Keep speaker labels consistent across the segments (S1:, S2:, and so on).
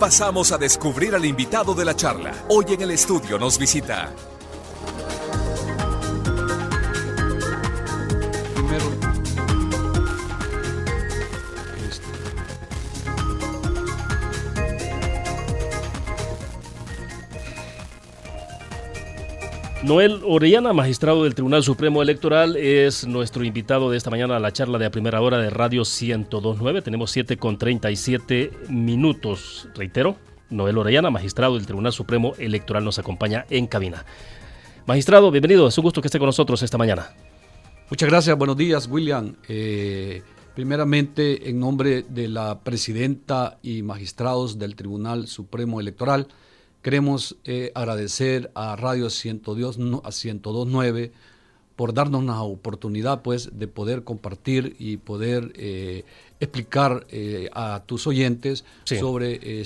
S1: Pasamos a descubrir al invitado de la charla. Hoy en el estudio nos visita.
S2: Primero,
S3: Noel Orellana, magistrado del Tribunal Supremo Electoral, es nuestro invitado de esta mañana a la charla de a primera hora de Radio 102.9. Tenemos 7:37 minutos. Reitero, Noel Orellana, magistrado del Tribunal Supremo Electoral, nos acompaña en cabina. Magistrado, bienvenido. Es un gusto que esté con nosotros esta mañana.
S2: muchas gracias. Buenos días, William. Primeramente, en nombre de la presidenta y magistrados del Tribunal Supremo Electoral, queremos agradecer a Radio 102.9 por darnos una oportunidad pues, de poder compartir y poder explicar a tus oyentes sobre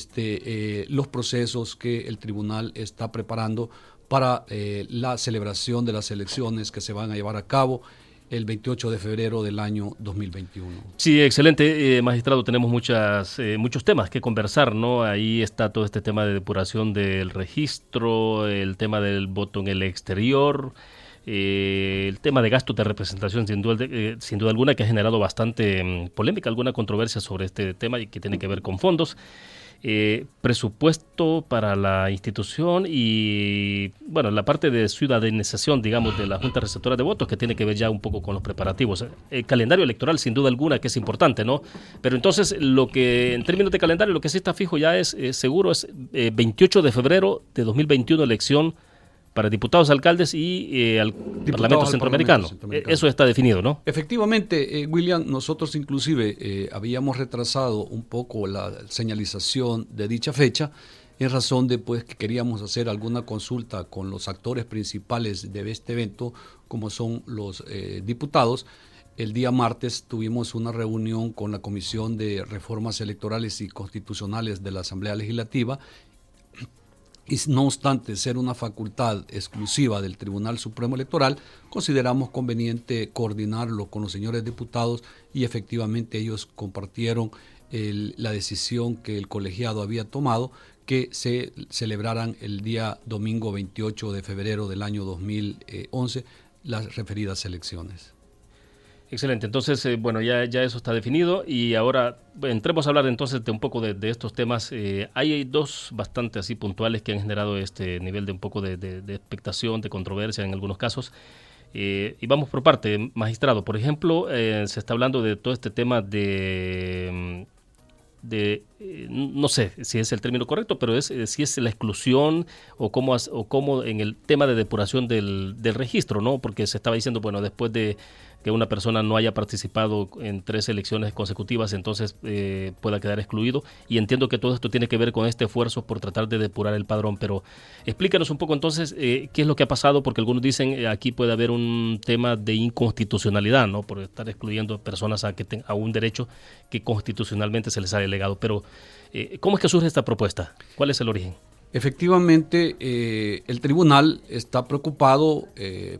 S2: los procesos que el tribunal está preparando para la celebración de las elecciones que se van a llevar a cabo el 28 de febrero del año 2021.
S3: Sí, excelente, magistrado. Tenemos muchos temas que conversar, ¿no? Ahí está todo este tema de depuración del registro, el tema del voto en el exterior, el tema de gastos de representación, sin duda alguna, que ha generado bastante polémica, alguna controversia sobre este tema y que tiene que ver con fondos. Presupuesto para la institución y, bueno, la parte de ciudadanización, digamos, de la Junta Receptora de Votos, que tiene que ver ya un poco con los preparativos. El calendario electoral, sin duda alguna, que es importante, ¿no? Pero entonces, lo que, en términos de calendario, lo que sí está fijo ya es, seguro, es 28 de febrero de 2021, elección para diputados, alcaldes y al Parlamento Centroamericano. Eso está definido, ¿no?
S2: Efectivamente, William, nosotros inclusive habíamos retrasado un poco la señalización de dicha fecha en razón de pues, que queríamos hacer alguna consulta con los actores principales de este evento, como son los diputados. El día martes tuvimos una reunión con la Comisión de Reformas Electorales y Constitucionales de la Asamblea Legislativa. Y no obstante ser una facultad exclusiva del Tribunal Supremo Electoral, consideramos conveniente coordinarlo con los señores diputados y efectivamente ellos compartieron la decisión que el colegiado había tomado, que se celebraran el día domingo 28 de febrero del año 2011 las referidas elecciones.
S3: Excelente, entonces, bueno, ya eso está definido y ahora entremos a hablar entonces de un poco de estos temas. Hay dos bastante así puntuales que han generado este nivel de un poco de expectación, de controversia en algunos casos. Y vamos por parte, magistrado. Por ejemplo, se está hablando de todo este tema no sé si es el término correcto, pero si es la exclusión o cómo en el tema de depuración del registro, ¿no? Porque se estaba diciendo, bueno, después de que una persona no haya participado en 3 elecciones consecutivas, entonces pueda quedar excluido. Y entiendo que todo esto tiene que ver con este esfuerzo por tratar de depurar el padrón, pero explícanos un poco entonces qué es lo que ha pasado, porque algunos dicen aquí puede haber un tema de inconstitucionalidad, ¿no? Por estar excluyendo personas a un derecho que constitucionalmente se les ha delegado. Pero ¿cómo es que surge esta propuesta? ¿Cuál es el origen?
S2: Efectivamente, el tribunal está preocupado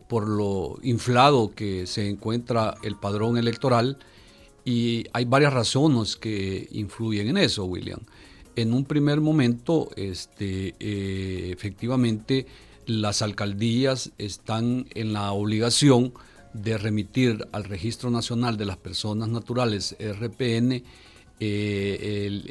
S2: por lo inflado que se encuentra el padrón electoral y hay varias razones que influyen en eso, William. En un primer momento, efectivamente, las alcaldías están en la obligación de remitir al Registro Nacional de las Personas Naturales, RPN,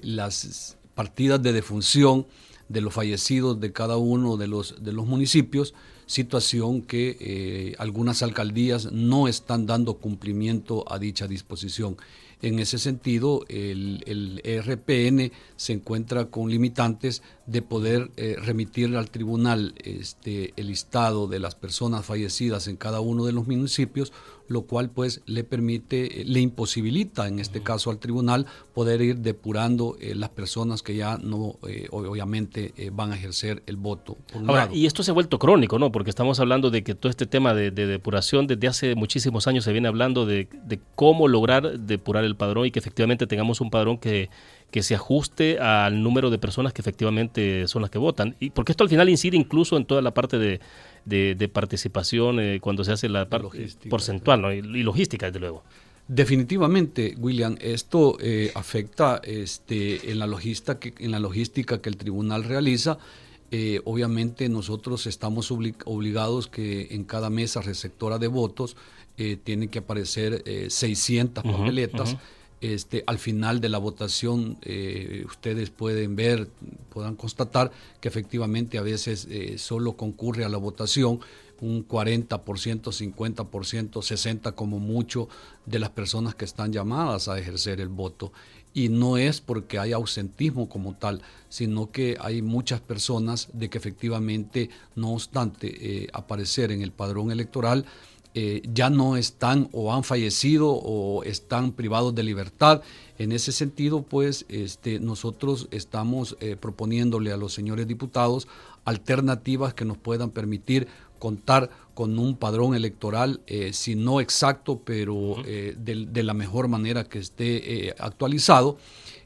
S2: las partidas de defunción de los fallecidos de cada uno de los municipios, situación que algunas alcaldías no están dando cumplimiento a dicha disposición. En ese sentido, el RPN se encuentra con limitantes de poder remitir al tribunal el listado de las personas fallecidas en cada uno de los municipios, lo cual pues le imposibilita en este caso al tribunal poder ir depurando las personas que ya no obviamente van a ejercer el voto.
S3: Ahora, y esto se ha vuelto crónico, ¿no? Porque estamos hablando de que todo este tema de depuración desde hace muchísimos años se viene hablando de cómo lograr depurar el padrón y que efectivamente tengamos un padrón que se ajuste al número de personas que efectivamente son las que votan. Y porque esto al final incide incluso en toda la parte de participación cuando se hace la parte porcentual, ¿no? y logística, desde luego.
S2: Definitivamente, William, esto afecta en la logística que el tribunal realiza. Obviamente nosotros estamos obligados que en cada mesa receptora de votos tienen que aparecer 600 papeletas. Al final de la votación ustedes puedan constatar que efectivamente a veces solo concurre a la votación un 40%, 50%, 60% como mucho de las personas que están llamadas a ejercer el voto. Y no es porque hay ausentismo como tal, sino que hay muchas personas de que efectivamente, no obstante aparecer en el padrón electoral, ya no están o han fallecido o están privados de libertad. En ese sentido, pues, nosotros estamos proponiéndole a los señores diputados alternativas que nos puedan permitir contar con un padrón electoral, si no exacto, pero de la mejor manera que esté actualizado.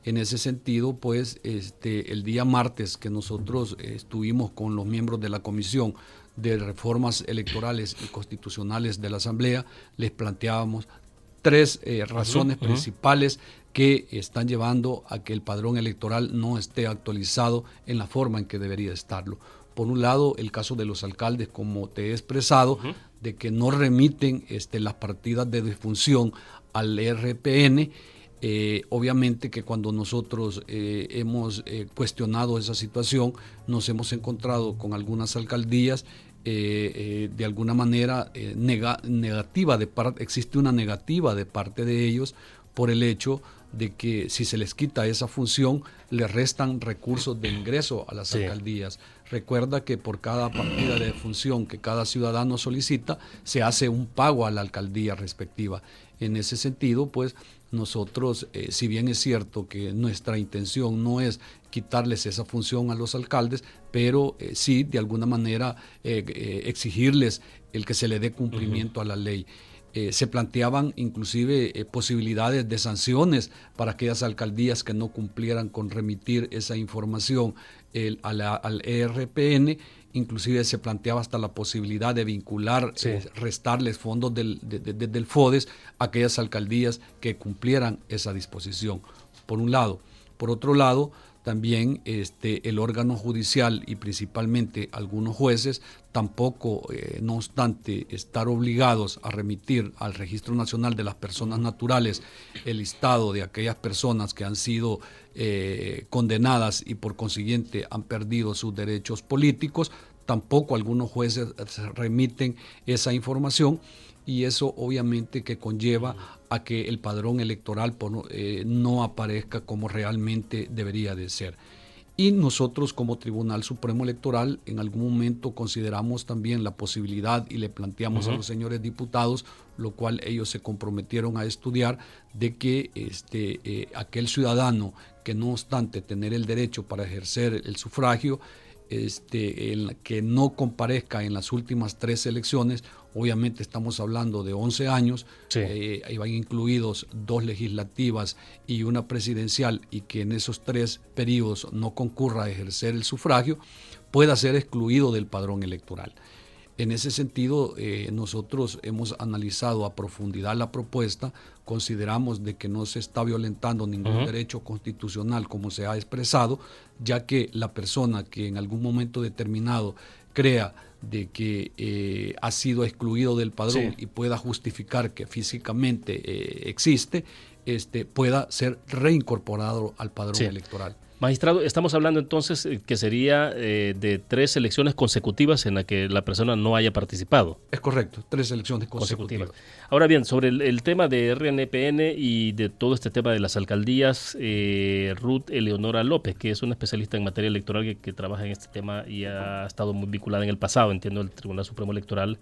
S2: En ese sentido, pues, el día martes que nosotros estuvimos con los miembros de la Comisión de Reformas Electorales y Constitucionales de la Asamblea, les planteábamos 3 razones principales que están llevando a que el padrón electoral no esté actualizado en la forma en que debería estarlo. Por un lado, el caso de los alcaldes, como te he expresado, de que no remiten las partidas de defunción al RPN. Obviamente que cuando nosotros hemos cuestionado esa situación, nos hemos encontrado con algunas alcaldías de alguna manera negativa existe una negativa de parte de ellos por el hecho de que si se les quita esa función, les restan recursos de ingreso a las alcaldías. Recuerda que por cada partida de función que cada ciudadano solicita, se hace un pago a la alcaldía respectiva. En ese sentido, pues, nosotros, si bien es cierto que nuestra intención no es quitarles esa función a los alcaldes, pero sí, de alguna manera, exigirles el que se le dé cumplimiento a la ley. Se planteaban inclusive posibilidades de sanciones para aquellas alcaldías que no cumplieran con remitir esa información al ERPN. Inclusive se planteaba hasta la posibilidad de vincular, restarles fondos del FODES a aquellas alcaldías que cumplieran esa disposición, por un lado. Por otro lado, también el órgano judicial y principalmente algunos jueces tampoco, no obstante estar obligados a remitir al Registro Nacional de las Personas Naturales el listado de aquellas personas que han sido condenadas y por consiguiente han perdido sus derechos políticos, tampoco algunos jueces remiten esa información, y eso obviamente que conlleva a que el padrón electoral no aparezca como realmente debería de ser. Y nosotros como Tribunal Supremo Electoral en algún momento consideramos también la posibilidad y le planteamos a los señores diputados, lo cual ellos se comprometieron a estudiar, de que aquel ciudadano que no obstante tener el derecho para ejercer el sufragio, que no comparezca en las últimas 3 elecciones, obviamente estamos hablando de 11 años, ahí van incluidos 2 legislativas y una presidencial, y que en esos 3 periodos no concurra a ejercer el sufragio, pueda ser excluido del padrón electoral. En ese sentido, nosotros hemos analizado a profundidad la propuesta, consideramos de que no se está violentando ningún derecho constitucional como se ha expresado, ya que la persona que en algún momento determinado crea de que ha sido excluido del padrón y pueda justificar que físicamente existe, pueda ser reincorporado al padrón electoral.
S3: Magistrado, estamos hablando entonces que sería de 3 elecciones consecutivas en las que la persona no haya participado.
S2: Es correcto, 3 elecciones consecutivas.
S3: Ahora bien, sobre el tema de RNPN y de todo este tema de las alcaldías, Ruth Eleonora López, que es una especialista en materia electoral que trabaja en este tema y ha estado muy vinculada en el pasado, entiendo, el Tribunal Supremo Electoral,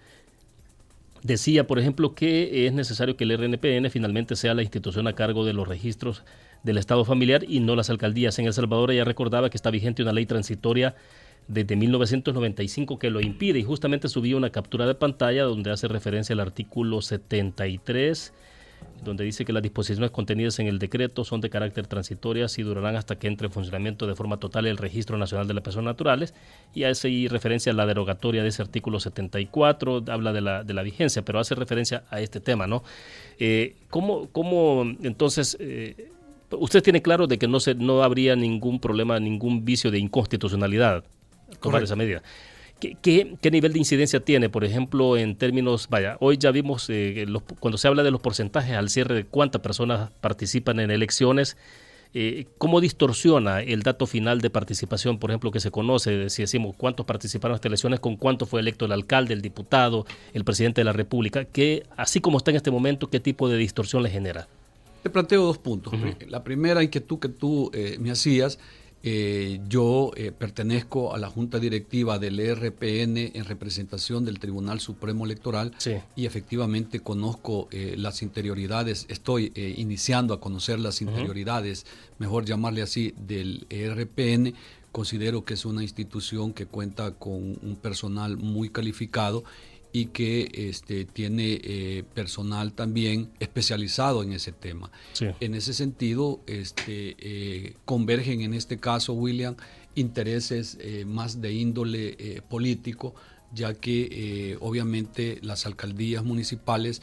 S3: decía, por ejemplo, que es necesario que el RNPN finalmente sea la institución a cargo de los registros del Estado familiar y no las alcaldías. En El Salvador ella recordaba que está vigente una ley transitoria desde 1995 que lo impide, y justamente subía una captura de pantalla donde hace referencia al artículo 73 donde dice que las disposiciones contenidas en el decreto son de carácter transitorias y durarán hasta que entre en funcionamiento de forma total el Registro Nacional de las Personas Naturales, y hace ahí referencia a la derogatoria de ese artículo 74, habla de la vigencia, pero hace referencia a este tema, ¿no? ¿Cómo entonces, usted tiene claro de que no habría ningún problema, ningún vicio de inconstitucionalidad tomar esa medida? ¿Qué nivel de incidencia tiene, por ejemplo, en términos, hoy ya vimos cuando se habla de los porcentajes al cierre de cuántas personas participan en elecciones, cómo distorsiona el dato final de participación, por ejemplo, que se conoce, si decimos cuántos participaron en estas elecciones, con cuánto fue electo el alcalde, el diputado, el presidente de la República, que así como está en este momento, ¿qué tipo de distorsión le genera?
S2: Te planteo 2 puntos. La primera inquietud que tú me hacías. Yo pertenezco a la Junta Directiva del ERPN en representación del Tribunal Supremo Electoral, sí, y efectivamente conozco las interioridades, estoy iniciando a conocer las interioridades, mejor llamarle así, del ERPN. Considero que es una institución que cuenta con un personal muy calificado y que tiene personal también especializado en ese tema. Sí. En ese sentido, convergen en este caso, William, intereses más de índole político, ya que obviamente las alcaldías municipales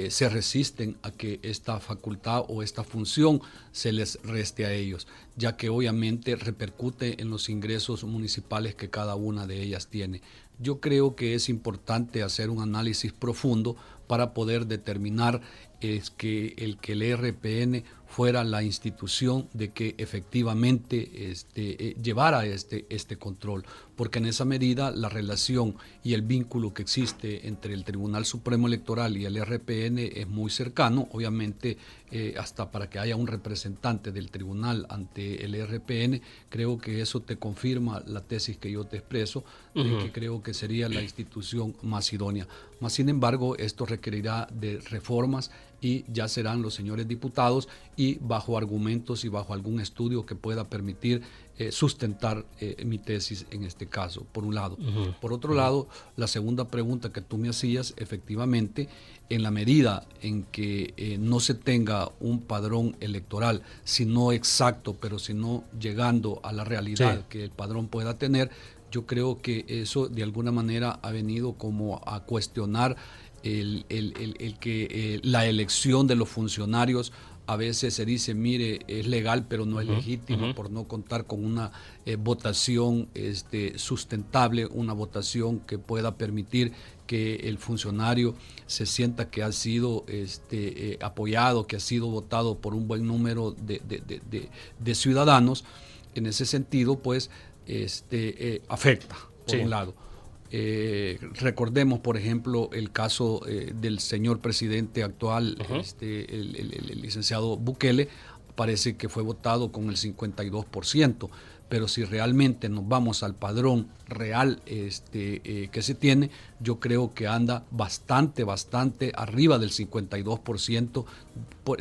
S2: se resisten a que esta facultad o esta función se les reste a ellos, ya que obviamente repercute en los ingresos municipales que cada una de ellas tiene. Yo creo que es importante hacer un análisis profundo para poder determinar que el ERPN fuera la institución de que efectivamente llevara este control, porque en esa medida la relación y el vínculo que existe entre el Tribunal Supremo Electoral y el ERPN es muy cercano, obviamente hasta para que haya un representante del tribunal ante el ERPN, creo que eso te confirma la tesis que yo te expreso, de que creo que sería la institución más idónea. Más sin embargo, esto requerirá de reformas y ya serán los señores diputados y bajo argumentos y bajo algún estudio que pueda permitir sustentar mi tesis en este caso, por un lado. Por otro lado, la segunda pregunta que tú me hacías, efectivamente, en la medida en que no se tenga un padrón electoral, sino exacto, pero sino llegando a la realidad, sí, que el padrón pueda tener, yo creo que eso de alguna manera ha venido como a cuestionar la elección de los funcionarios. A veces se dice, mire, es legal pero no es legítimo por no contar con una votación sustentable, una votación que pueda permitir que el funcionario se sienta que ha sido apoyado, que ha sido votado por un buen número de ciudadanos. En ese sentido, pues, afecta, por un lado. Recordemos, por ejemplo, el caso del señor presidente actual, el licenciado Bukele, parece que fue votado con el 52%, pero si realmente nos vamos al padrón real que se tiene, yo creo que anda bastante arriba del 52%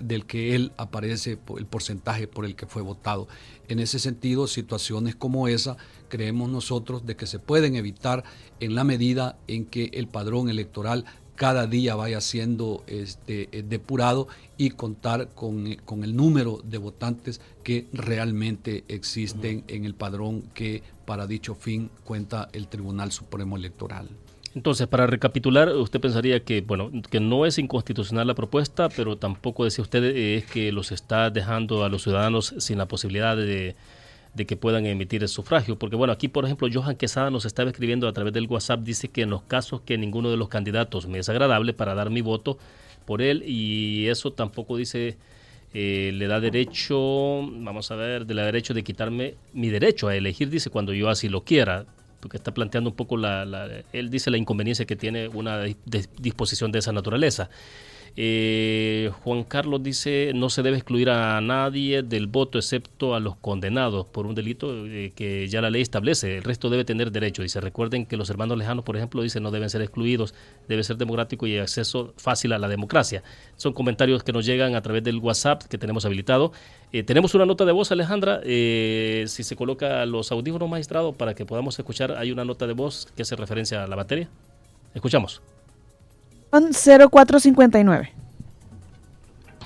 S2: del que él aparece, el porcentaje por el que fue votado. En ese sentido, situaciones como esa, creemos nosotros de que se pueden evitar en la medida en que el padrón electoral cada día vaya siendo depurado y contar con el número de votantes que realmente existen en el padrón que para dicho fin cuenta el Tribunal Supremo Electoral.
S3: Entonces, para recapitular, usted pensaría que no es inconstitucional la propuesta, pero tampoco, decía usted, es que los está dejando a los ciudadanos sin la posibilidad de que puedan emitir el sufragio. Porque aquí, por ejemplo, Johan Quesada nos estaba escribiendo a través del WhatsApp, dice que en los casos que ninguno de los candidatos me es agradable para dar mi voto por él, y eso tampoco, dice, le da derecho, le da derecho de quitarme mi derecho a elegir, dice, cuando yo así lo quiera, porque está planteando un poco él dice la inconveniencia que tiene una disposición de esa naturaleza. Juan Carlos dice, no se debe excluir a nadie del voto excepto a los condenados por un delito que ya la ley establece, el resto debe tener derecho. Dice, recuerden que los hermanos lejanos, por ejemplo, dice, no deben ser excluidos, debe ser democrático y acceso fácil a la democracia. Son comentarios que nos llegan a través del WhatsApp que tenemos habilitado. Tenemos una nota de voz, Alejandra, si se coloca los audífonos, magistrado, para que podamos escuchar. Hay una nota de voz que hace referencia a la materia. Escuchamos.
S4: 0459.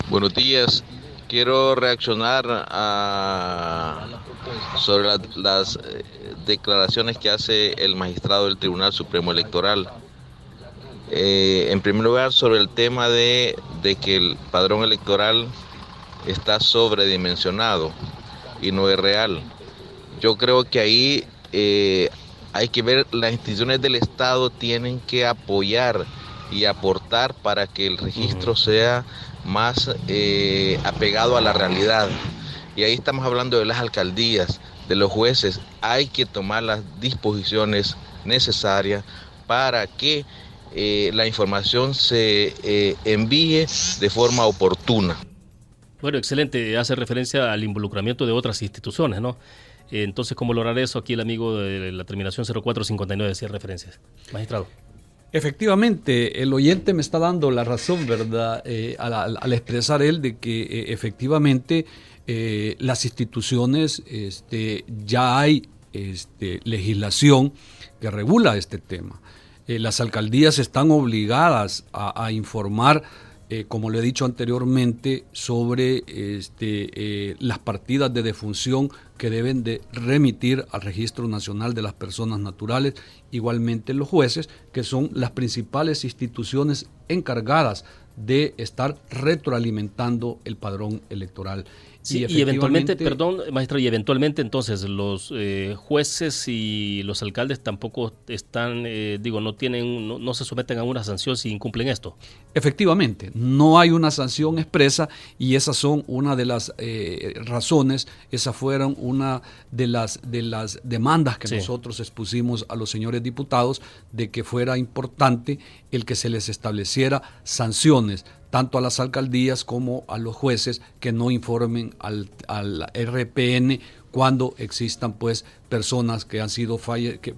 S4: Buenos días. Quiero reaccionar sobre las declaraciones que hace el magistrado del Tribunal Supremo Electoral. En primer lugar, sobre el tema de que el padrón electoral está sobredimensionado y no es real. Yo creo que ahí hay que ver, las instituciones del Estado tienen que apoyar y aportar para que el registro sea más apegado a la realidad. Y ahí estamos hablando de las alcaldías, de los jueces. Hay que tomar las disposiciones necesarias para que la información se envíe de forma oportuna.
S3: Bueno, excelente. Hace referencia al involucramiento de otras instituciones, ¿no? Entonces, ¿cómo lograr eso? Aquí el amigo de la terminación 0459 decía referencias. Magistrado.
S2: Efectivamente, el oyente me está dando la razón, ¿verdad? Al expresar él de que efectivamente las instituciones, ya hay legislación que regula este tema. Las alcaldías están obligadas a informar, como lo he dicho anteriormente, sobre las partidas de defunción que deben de remitir al Registro Nacional de las Personas Naturales, igualmente los jueces, que son las principales instituciones encargadas de estar retroalimentando el padrón electoral.
S3: Sí, y eventualmente, perdón, maestro, y eventualmente entonces los jueces y los alcaldes tampoco están, no se someten a una sanción si incumplen esto.
S2: Efectivamente, no hay una sanción expresa y esas son una de las razones, esas fueron una de las demandas que nosotros expusimos a los señores diputados de que fuera importante el que se les estableciera sanciones tanto a las alcaldías como a los jueces que no informen al RPN cuando existan pues personas que han sido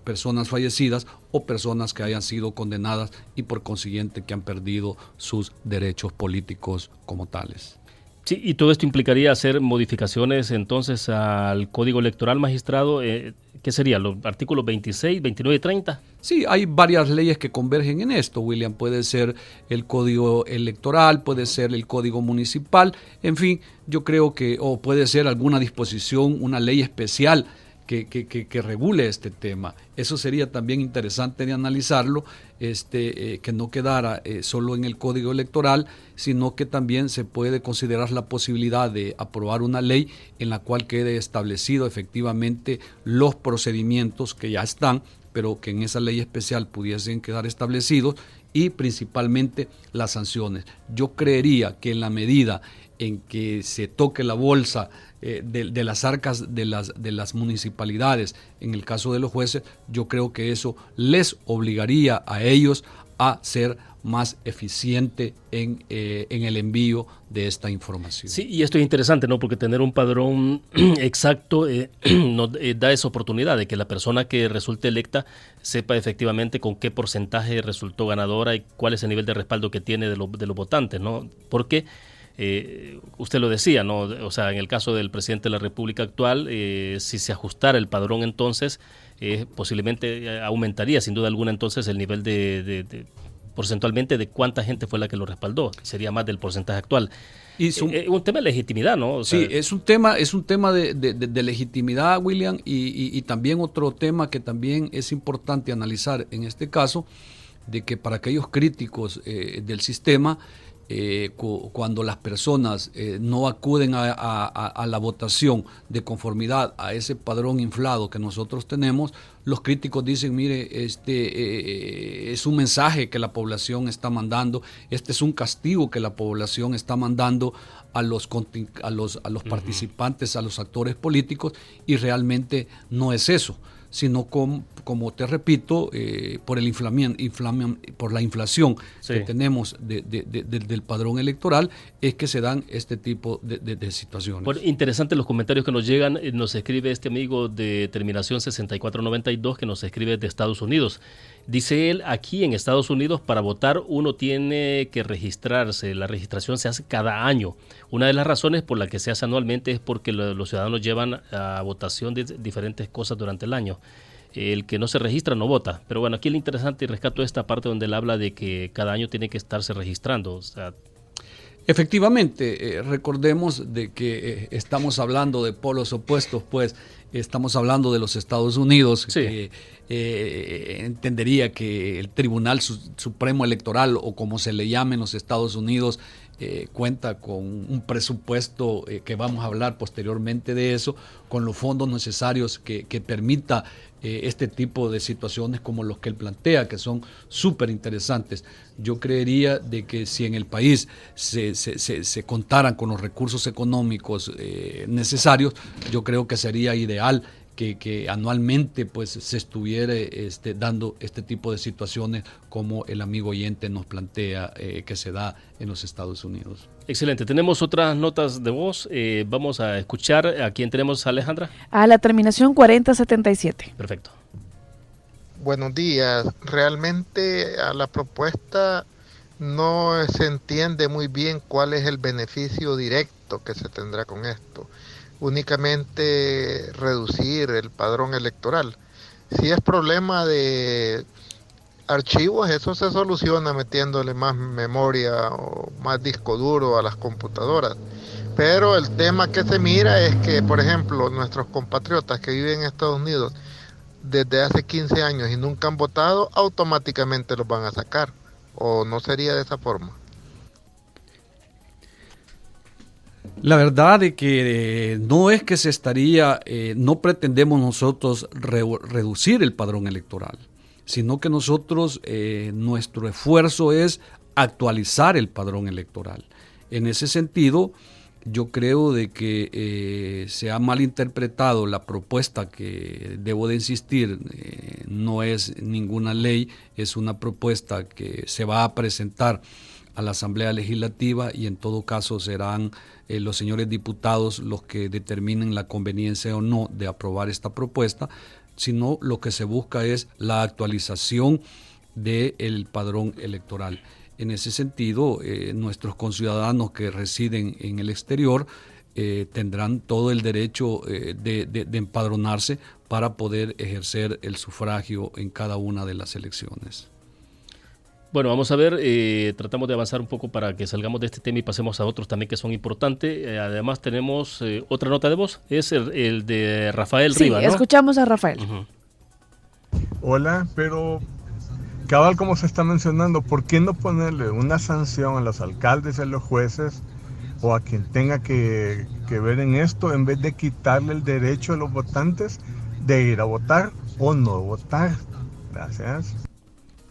S2: personas fallecidas o personas que hayan sido condenadas y por consiguiente que han perdido sus derechos políticos como tales.
S3: Sí, y todo esto implicaría hacer modificaciones entonces al Código Electoral, magistrado. ¿Qué serían los artículos 26, 29 y 30?
S2: Sí, hay varias leyes que convergen en esto, William. Puede ser el Código Electoral, puede ser el Código Municipal, en fin, yo creo que, o puede ser alguna disposición, una ley especial que regule este tema. Eso sería también interesante de analizarlo, que no quedara solo en el Código Electoral, sino que también se puede considerar la posibilidad de aprobar una ley en la cual quede establecido efectivamente los procedimientos que ya están, pero que en esa ley especial pudiesen quedar establecidos y principalmente las sanciones. Yo creería que en la medida en que se toque la bolsa de las arcas de las municipalidades, en el caso de los jueces, yo creo que eso les obligaría a ellos a ser más eficiente en el envío de esta información.
S3: Sí, y esto es interesante, ¿no? Porque tener un padrón exacto nos da esa oportunidad de que la persona que resulte electa sepa efectivamente con qué porcentaje resultó ganadora y cuál es el nivel de respaldo que tiene de los votantes, ¿no? Porque usted lo decía, ¿no? O sea, en el caso del presidente de la República actual, si se ajustara el padrón entonces, posiblemente aumentaría sin duda alguna entonces el nivel de porcentualmente de cuánta gente fue la que lo respaldó, sería más del porcentaje actual. Y un tema de legitimidad, ¿no? O sea,
S2: sí, es un tema de legitimidad, William, y también otro tema que también es importante analizar en este caso, de que para aquellos críticos del sistema, cuando las personas no acuden a la votación de conformidad a ese padrón inflado que nosotros tenemos, los críticos dicen, mire, es un mensaje que la población está mandando, es un castigo que la población está mandando a los participantes, a los actores políticos, y realmente no es eso, sino como te repito, por la inflación que tenemos del padrón electoral, es que se dan este tipo de situaciones.
S3: Bueno, interesante los comentarios que nos llegan. Nos escribe este amigo de terminación 6492 que nos escribe de Estados Unidos. Dice él, aquí en Estados Unidos para votar uno tiene que registrarse, la registración se hace cada año. Una de las razones por la que se hace anualmente es porque los ciudadanos llevan a votación de diferentes cosas durante el año. El que no se registra no vota. Pero bueno, aquí lo interesante, y rescato esta parte donde él habla de que cada año tiene que estarse registrando. O sea,
S2: Efectivamente, recordemos de que estamos hablando de polos opuestos, pues estamos hablando de los Estados Unidos,
S3: Sí.
S2: que entendería que el Tribunal Supremo Electoral, o como se le llame en los Estados Unidos, cuenta con un presupuesto que vamos a hablar posteriormente de eso, con los fondos necesarios que permita este tipo de situaciones como los que él plantea, que son súper interesantes. Yo creería de que si en el país se contaran con los recursos económicos necesarios, yo creo que sería ideal que anualmente pues se estuviera dando este tipo de situaciones como el amigo oyente nos plantea que se da en los Estados Unidos.
S3: Excelente. Tenemos otras notas de voz. Vamos a escuchar a quién tenemos, Alejandra.
S5: A la terminación 4077.
S3: Perfecto.
S6: Buenos días. Realmente a la propuesta no se entiende muy bien cuál es el beneficio directo que se tendrá con esto. Únicamente reducir el padrón electoral. Si es problema de archivos, eso se soluciona metiéndole más memoria o más disco duro a las computadoras. Pero el tema que se mira es que, por ejemplo, nuestros compatriotas que viven en Estados Unidos desde hace 15 años y nunca han votado, automáticamente los van a sacar. ¿O no sería de esa forma?
S2: La verdad es que no es que se estaría, no pretendemos nosotros reducir el padrón electoral, sino que nosotros, nuestro esfuerzo es actualizar el padrón electoral. En ese sentido, yo creo de que se ha malinterpretado la propuesta que, debo de insistir, no es ninguna ley, es una propuesta que se va a presentar a la Asamblea Legislativa y en todo caso serán los señores diputados los que determinen la conveniencia o no de aprobar esta propuesta, sino lo que se busca es la actualización del padrón electoral. En ese sentido, nuestros conciudadanos que residen en el exterior tendrán todo el derecho de empadronarse para poder ejercer el sufragio en cada una de las elecciones.
S3: Bueno, vamos a ver, tratamos de avanzar un poco para que salgamos de este tema y pasemos a otros también que son importantes. Además tenemos otra nota de voz, es el de Rafael Riva, ¿no?
S5: Escuchamos a Rafael.
S3: Uh-huh.
S7: Hola, pero cabal como se está mencionando, ¿por qué no ponerle una sanción a los alcaldes y a los jueces o a quien tenga que ver en esto, en vez de quitarle el derecho a los votantes de ir a votar o no votar? Gracias.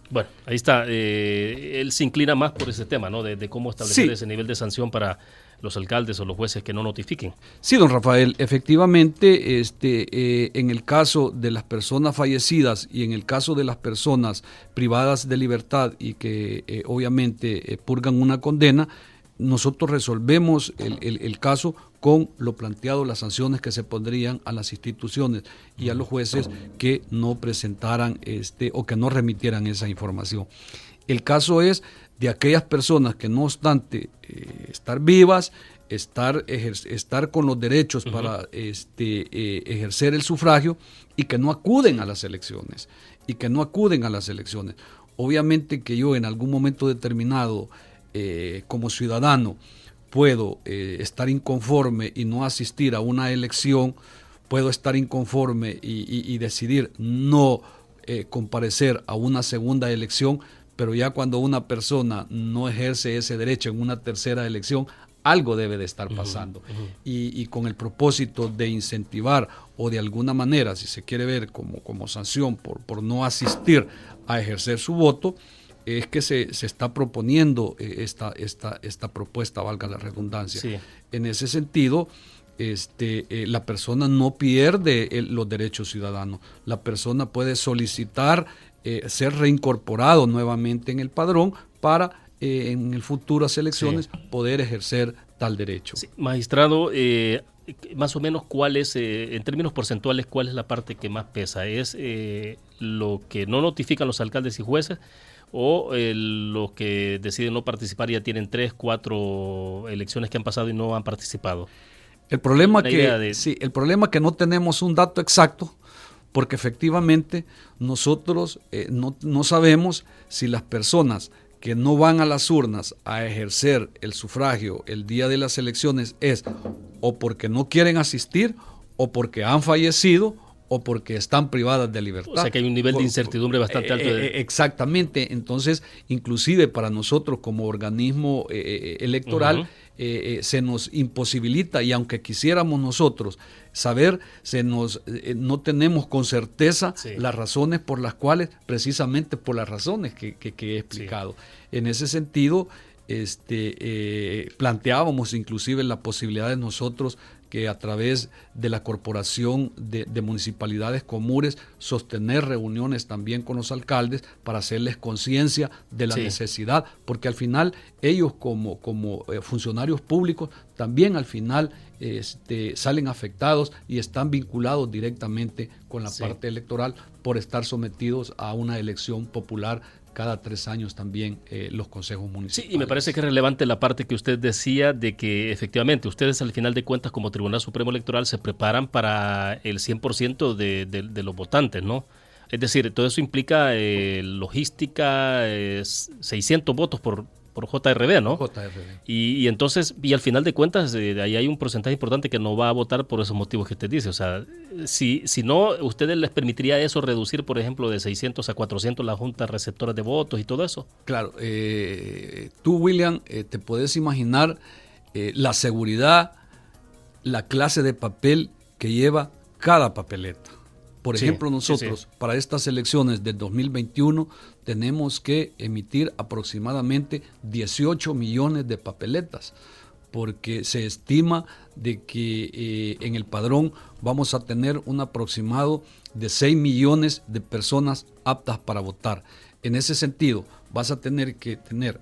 S3: Bueno, ahí está. Él se inclina más por ese tema, ¿no? De cómo establecer ese nivel de sanción para los alcaldes o los jueces que no notifiquen.
S2: Sí, don Rafael, efectivamente, en el caso de las personas fallecidas y en el caso de las personas privadas de libertad y que obviamente purgan una condena, nosotros resolvemos el caso con lo planteado, las sanciones que se pondrían a las instituciones y a los jueces que no presentaran o que no remitieran esa información. El caso es de aquellas personas que no obstante estar vivas, estar con los derechos para ejercer el sufragio y que no acuden a las elecciones. Obviamente que yo en algún momento determinado como ciudadano puedo estar inconforme y no asistir a una elección, puedo estar inconforme y decidir no comparecer a una segunda elección, pero ya cuando una persona no ejerce ese derecho en una tercera elección, algo debe de estar pasando. Y con el propósito de incentivar o de alguna manera, si se quiere ver como sanción por no asistir a ejercer su voto, es que se está proponiendo esta propuesta, valga la redundancia. Sí. En ese sentido, la persona no pierde los derechos ciudadanos. La persona puede solicitar ser reincorporado nuevamente en el padrón para en el futuras elecciones poder ejercer tal derecho.
S3: Sí. Magistrado, más o menos cuál es, en términos porcentuales, cuál es la parte que más pesa. ¿Es lo que no notifican los alcaldes y jueces o los que deciden no participar ya tienen 3, 4 elecciones que han pasado y no han participado?
S2: El problema que no tenemos un dato exacto, porque efectivamente nosotros no sabemos si las personas que no van a las urnas a ejercer el sufragio el día de las elecciones es o porque no quieren asistir o porque han fallecido o porque están privadas de libertad.
S3: O sea que hay un nivel de incertidumbre bastante alto.
S2: Exactamente. Entonces, inclusive para nosotros como organismo electoral, se nos imposibilita, y aunque quisiéramos nosotros saber, no tenemos con certeza las razones por las cuales, precisamente por las razones que he explicado. Sí. En ese sentido, planteábamos inclusive la posibilidad de nosotros que a través de la Corporación de Municipalidades Comunes sostener reuniones también con los alcaldes para hacerles conciencia de la necesidad, porque al final ellos como funcionarios públicos también al final salen afectados y están vinculados directamente con la parte electoral por estar sometidos a una elección popular cada 3 años también los consejos municipales. Sí,
S3: y me parece que es relevante la parte que usted decía de que efectivamente ustedes al final de cuentas como Tribunal Supremo Electoral se preparan para el 100% de los votantes, ¿no? Es decir, todo eso implica logística, 600 votos por JRB, ¿no? JRB. Y entonces, y al final de cuentas, ahí hay un porcentaje importante que no va a votar por esos motivos que usted dice. O sea, si no, ¿ustedes les permitiría eso reducir, por ejemplo, de 600 a 400 las juntas receptoras de votos y todo eso?
S2: Claro. Tú, William, te puedes imaginar la seguridad, la clase de papel que lleva cada papeleta. Por ejemplo, nosotros para estas elecciones del 2021 tenemos que emitir aproximadamente 18 millones de papeletas, porque se estima de que en el padrón vamos a tener un aproximado de 6 millones de personas aptas para votar. En ese sentido, vas a tener que tener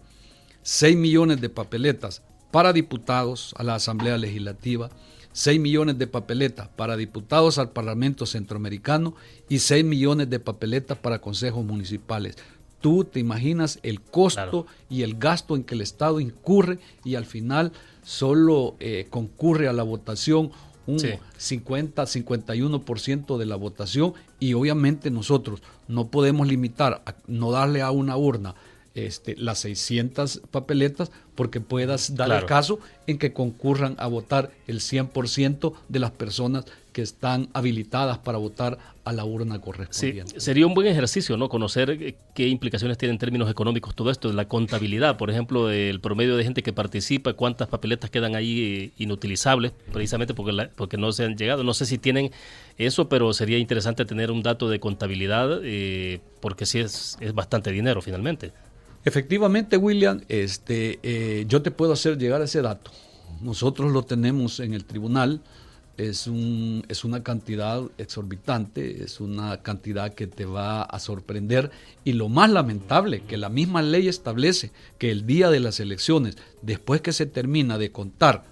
S2: 6 millones de papeletas para diputados a la Asamblea Legislativa, 6 millones de papeletas para diputados al Parlamento Centroamericano y 6 millones de papeletas para consejos municipales. Tú te imaginas el costo y el gasto en que el Estado incurre y al final solo concurre a la votación un 50-51% de la votación, y obviamente nosotros no podemos limitar, no darle a una urna las 600 papeletas, porque puedas dar el caso en que concurran a votar el 100% de las personas que están habilitadas para votar a la urna correspondiente.
S3: Sí, sería un buen ejercicio, ¿no? Conocer qué implicaciones tiene en términos económicos todo esto, la contabilidad, por ejemplo, del promedio de gente que participa, cuántas papeletas quedan ahí inutilizables, precisamente porque no se han llegado. No sé si tienen eso, pero sería interesante tener un dato de contabilidad, porque sí es bastante dinero finalmente.
S2: Efectivamente, William, yo te puedo hacer llegar ese dato. Nosotros lo tenemos en el tribunal. Es una cantidad exorbitante, es una cantidad que te va a sorprender, y lo más lamentable, que la misma ley establece que el día de las elecciones, después que se termina de contar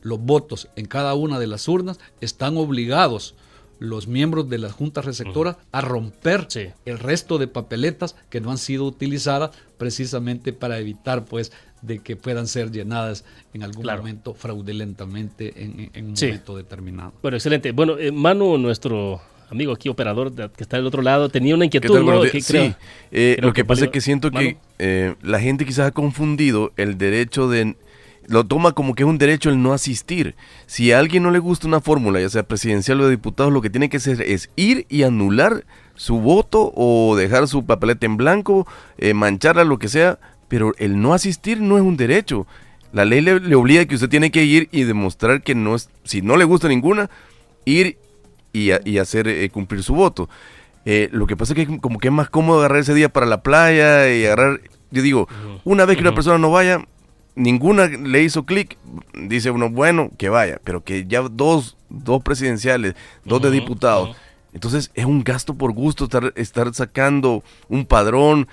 S2: los votos en cada una de las urnas, están obligados los miembros de las juntas receptoras a romper el resto de papeletas que no han sido utilizadas, precisamente para evitar pues de que puedan ser llenadas en algún momento fraudulentamente en un momento determinado.
S3: Bueno, excelente. Bueno, Manu, nuestro amigo aquí, operador que está del otro lado, tenía una inquietud, ¿no?
S8: Lo que pasa es que siento que la gente quizás ha confundido el derecho de... Lo toma como que es un derecho el no asistir. Si a alguien no le gusta una fórmula, ya sea presidencial o de diputados, lo que tiene que hacer es ir y anular su voto o dejar su papeleta en blanco, mancharla, lo que sea, pero el no asistir no es un derecho. La ley le obliga a que usted tiene que ir y demostrar que no es, si no le gusta ninguna, ir y hacer cumplir su voto. Lo que pasa es que como que es más cómodo agarrar ese día para la playa y agarrar, yo digo, una vez que una persona no vaya, ninguna le hizo clic, dice uno, bueno, que vaya, pero que ya dos presidenciales, 2 de diputados, entonces es un gasto por gusto estar sacando un padrón,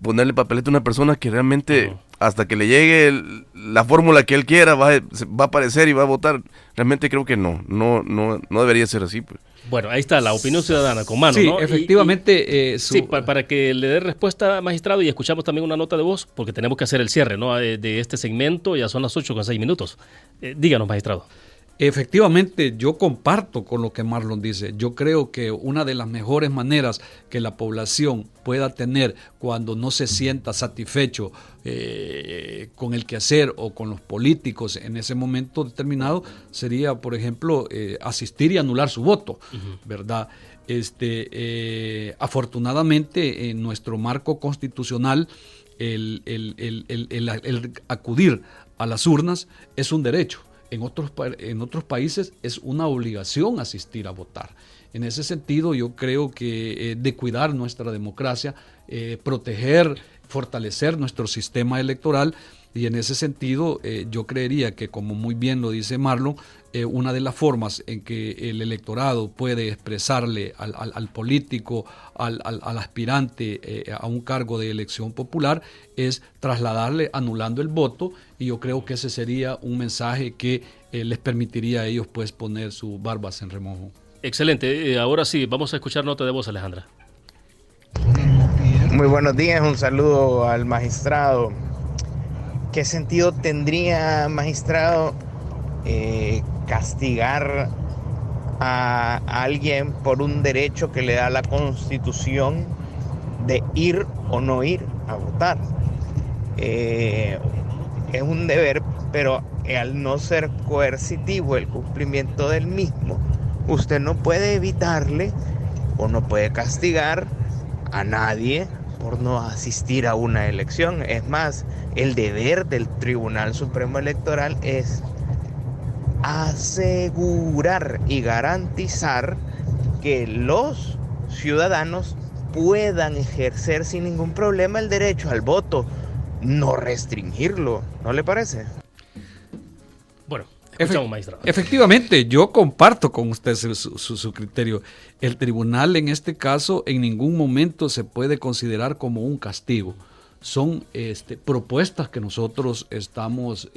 S8: ponerle papeleta a una persona que realmente hasta que le llegue la fórmula que él quiera va a aparecer y va a votar. Realmente creo que no debería ser así, pues.
S3: Bueno, ahí está la opinión ciudadana con Manu,
S2: sí,
S3: ¿no?
S2: Efectivamente.
S3: Para que le dé respuesta, magistrado, y escuchamos también una nota de voz, porque tenemos que hacer el cierre, ¿no? de este segmento. Ya son las 8:06. Díganos, magistrado.
S2: Efectivamente, yo comparto con lo que Marlon dice. Yo creo que una de las mejores maneras que la población pueda tener cuando no se sienta satisfecho con el quehacer o con los políticos en ese momento determinado sería, por ejemplo, asistir y anular su voto, ¿verdad? Afortunadamente, en nuestro marco constitucional, el acudir a las urnas es un derecho. En otros países es una obligación asistir a votar. En ese sentido, yo creo que de cuidar nuestra democracia, proteger, fortalecer nuestro sistema electoral, y en ese sentido yo creería que, como muy bien lo dice Marlon, una de las formas en que el electorado puede expresarle al político, al aspirante a un cargo de elección popular, es trasladarle anulando el voto, y yo creo que ese sería un mensaje que les permitiría a ellos pues poner sus barbas en remojo.
S3: Excelente. Ahora sí, vamos a escuchar nota de voz, Alejandra.
S9: Muy buenos días, un saludo al magistrado. ¿Qué sentido tendría, magistrado, castigar a alguien por un derecho que le da la Constitución de ir o no ir a votar? Es un deber, pero al no ser coercitivo el cumplimiento del mismo, usted no puede evitarle o no puede castigar a nadie por no asistir a una elección. Es más, el deber del Tribunal Supremo Electoral es asegurar y garantizar que los ciudadanos puedan ejercer sin ningún problema el derecho al voto, no restringirlo. ¿No le parece?
S3: Bueno, escuchamos, magistrado.
S2: Efectivamente, yo comparto con usted su criterio. El tribunal en este caso en ningún momento se puede considerar como un castigo. Son propuestas que nosotros estamos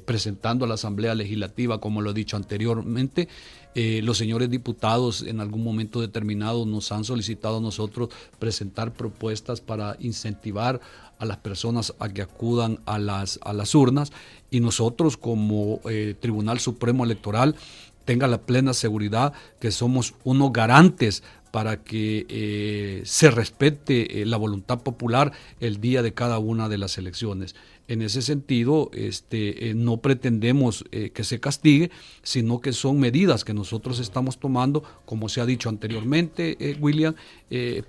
S2: presentando a la Asamblea Legislativa, como lo he dicho anteriormente. Los señores diputados en algún momento determinado nos han solicitado a nosotros presentar propuestas para incentivar a las personas a que acudan a las urnas, y nosotros como Tribunal Supremo Electoral tenga la plena seguridad que somos unos garantes para que se respete la voluntad popular el día de cada una de las elecciones. En ese sentido, no pretendemos que se castigue, sino que son medidas que nosotros estamos tomando, como se ha dicho anteriormente, William,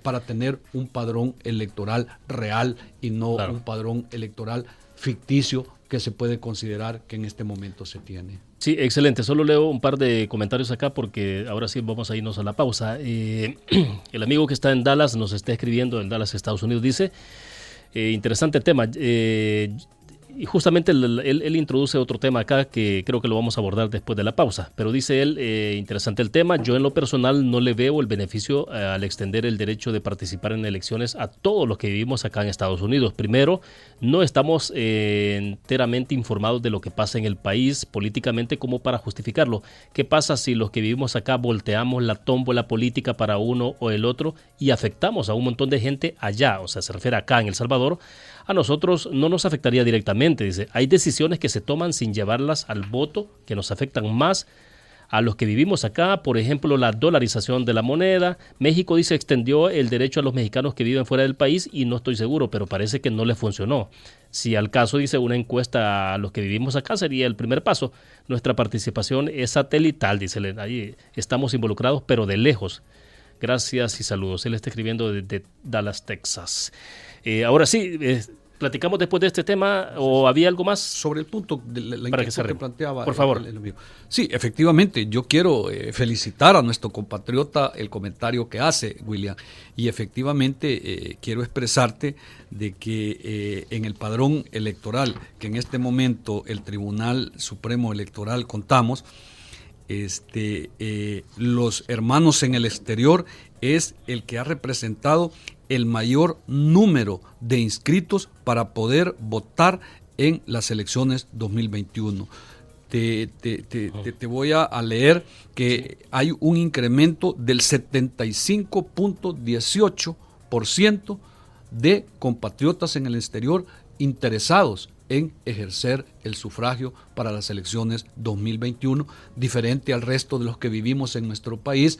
S2: para tener un padrón electoral real y no un padrón electoral ficticio que se puede considerar que en este momento se tiene.
S3: Sí, excelente. Solo leo un par de comentarios acá porque ahora sí vamos a irnos a la pausa. El amigo que está en Dallas nos está escribiendo, en Dallas, Estados Unidos, dice, interesante tema. Y justamente él introduce otro tema acá que creo que lo vamos a abordar después de la pausa. Pero dice él, interesante el tema, yo en lo personal no le veo el beneficio al extender el derecho de participar en elecciones a todos los que vivimos acá en Estados Unidos. Primero, no estamos enteramente informados de lo que pasa en el país políticamente como para justificarlo. ¿Qué pasa si los que vivimos acá volteamos la tómbola política para uno o el otro y afectamos a un montón de gente allá? O sea, se refiere acá en El Salvador. A nosotros no nos afectaría directamente, dice. Hay decisiones que se toman sin llevarlas al voto, que nos afectan más a los que vivimos acá. Por ejemplo, la dolarización de la moneda. México, dice, extendió el derecho a los mexicanos que viven fuera del país y no estoy seguro, pero parece que no le funcionó. Si al caso, dice, una encuesta a los que vivimos acá sería el primer paso. Nuestra participación es satelital, dice. Ahí estamos involucrados, pero de lejos. Gracias y saludos. Él está escribiendo desde Dallas, Texas. Ahora sí, platicamos después de este tema, ¿o había algo más?
S2: Sobre el punto de la inquietud que planteaba.
S3: Por favor.
S2: El amigo. Sí, efectivamente, yo quiero felicitar a nuestro compatriota el comentario que hace, William, y efectivamente quiero expresarte de que en el padrón electoral que en este momento el Tribunal Supremo Electoral contamos, los hermanos en el exterior es el que ha representado el mayor número de inscritos para poder votar en las elecciones 2021. Te voy a leer que hay un incremento del 75.18% de compatriotas en el exterior interesados en ejercer el sufragio para las elecciones 2021, diferente al resto de los que vivimos en nuestro país,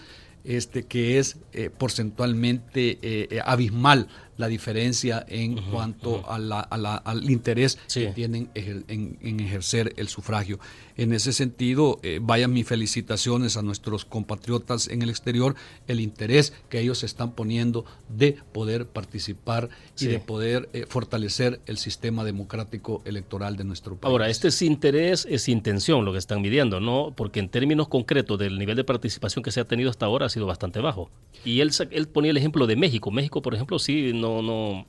S2: que es porcentualmente abismal la diferencia en cuanto al interés que tienen en ejercer el sufragio. En ese sentido, vayan mis felicitaciones a nuestros compatriotas en el exterior, el interés que ellos están poniendo de poder participar y de poder fortalecer el sistema democrático electoral de nuestro país.
S3: Ahora, este es interés, es intención lo que están midiendo, ¿no? Porque en términos concretos del nivel de participación que se ha tenido hasta ahora ha sido bastante bajo. Y él ponía el ejemplo de México. México, por ejemplo, sí, no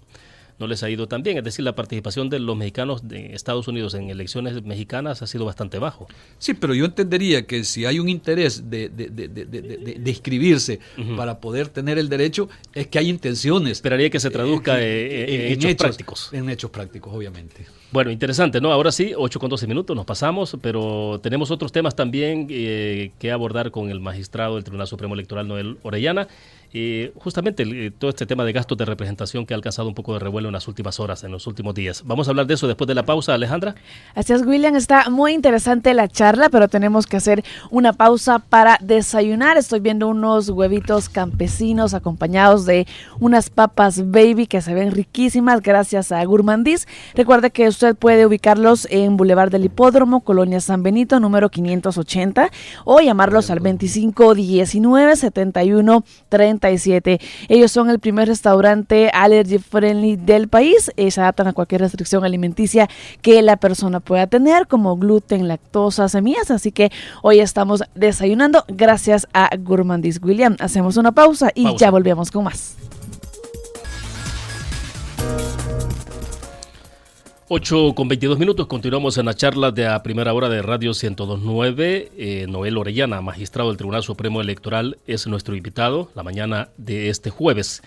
S3: les ha ido tan bien. Es decir, la participación de los mexicanos de Estados Unidos en elecciones mexicanas ha sido bastante bajo.
S2: Sí, pero yo entendería que si hay un interés de inscribirse para poder tener el derecho, es que hay intenciones.
S3: Esperaría que se traduzca en hechos prácticos.
S2: En hechos prácticos, obviamente.
S3: Bueno, interesante, ¿no? Ahora sí, 8:12, nos pasamos, pero tenemos otros temas también que abordar con el magistrado del Tribunal Supremo Electoral, Noel Orellana. Justamente todo este tema de gastos de representación que ha alcanzado un poco de revuelo en las últimas horas, en los últimos días. Vamos a hablar de eso después de la pausa, Alejandra.
S5: Así es, William, está muy interesante la charla, pero tenemos que hacer una pausa para desayunar. Estoy viendo unos huevitos campesinos acompañados de unas papas baby que se ven riquísimas gracias a Gourmandis. Recuerde que usted puede ubicarlos en Boulevard del Hipódromo, Colonia San Benito, número 580, o llamarlos al 2519-7137. Ellos son el primer restaurante allergy friendly del país. Se adaptan a cualquier restricción alimenticia que la persona pueda tener, como gluten, lactosa, semillas. Así que hoy estamos desayunando gracias a Gourmandis. William, hacemos una pausa y ya volvemos con más.
S3: 8:22, continuamos en la charla de a primera hora de Radio 102.9. Noel Orellana, magistrado del Tribunal Supremo Electoral, es nuestro invitado la mañana de este jueves.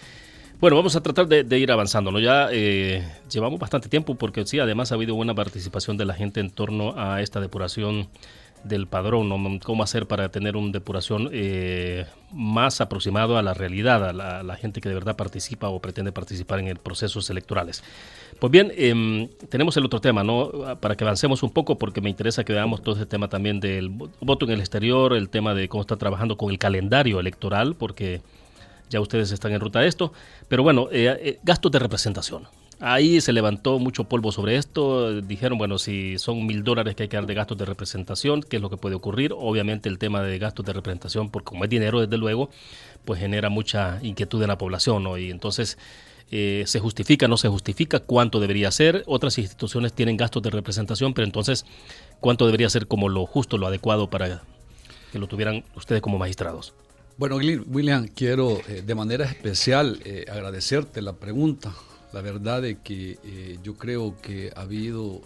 S3: Bueno, vamos a tratar de ir avanzando, ¿no? Ya llevamos bastante tiempo porque sí, además ha habido buena participación de la gente en torno a esta depuración del padrón, ¿no? Cómo hacer para tener una depuración más aproximado a la realidad, a la gente que de verdad participa o pretende participar en procesos electorales. Pues bien, tenemos el otro tema, ¿no? Para que avancemos un poco, porque me interesa que veamos todo ese tema también del voto en el exterior, el tema de cómo está trabajando con el calendario electoral, porque ya ustedes están en ruta de esto. Pero bueno, gastos de representación. Ahí se levantó mucho polvo sobre esto. Dijeron, bueno, si son $1,000 que hay que dar de gastos de representación, ¿qué es lo que puede ocurrir? Obviamente el tema de gastos de representación, porque como es dinero, desde luego, pues genera mucha inquietud en la población, ¿no? Y entonces, ¿se justifica, no se justifica? ¿Cuánto debería ser? Otras instituciones tienen gastos de representación, pero entonces, ¿cuánto debería ser como lo justo, lo adecuado para que lo tuvieran ustedes como magistrados?
S2: Bueno, William, quiero de manera especial agradecerte la pregunta. La verdad es que yo creo que ha habido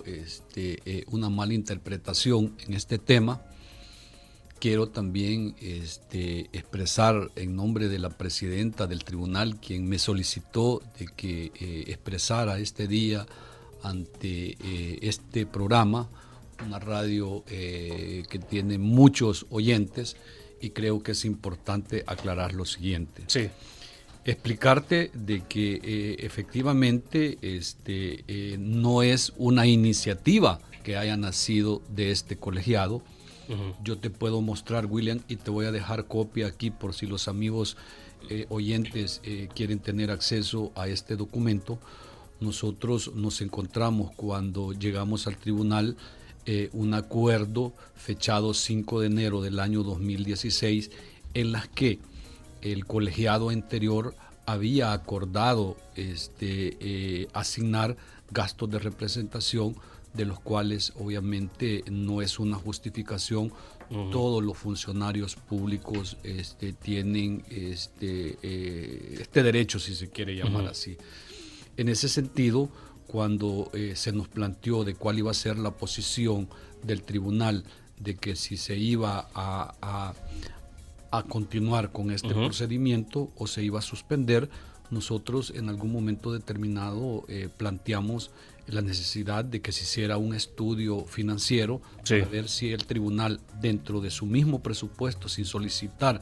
S2: una mala interpretación en este tema. Quiero también expresar en nombre de la presidenta del tribunal, quien me solicitó de que expresara este día ante este programa, una radio que tiene muchos oyentes, y creo que es importante aclarar lo siguiente.
S3: Sí.
S2: Explicarte de que efectivamente no es una iniciativa que haya nacido de este colegiado. Uh-huh. Yo te puedo mostrar, William, y te voy a dejar copia aquí por si los amigos oyentes quieren tener acceso a este documento. Nosotros nos encontramos cuando llegamos al tribunal un acuerdo fechado 5 de enero del año 2016 en las que el colegiado anterior había acordado asignar gastos de representación, de los cuales obviamente no es una justificación. Uh-huh. Todos los funcionarios públicos tienen este derecho, si se quiere llamar uh-huh. así. En ese sentido, cuando se nos planteó de cuál iba a ser la posición del tribunal, de que si se iba a continuar con este uh-huh. procedimiento o se iba a suspender, nosotros en algún momento determinado planteamos la necesidad de que se hiciera un estudio financiero sí. para ver si el tribunal, dentro de su mismo presupuesto, sin solicitar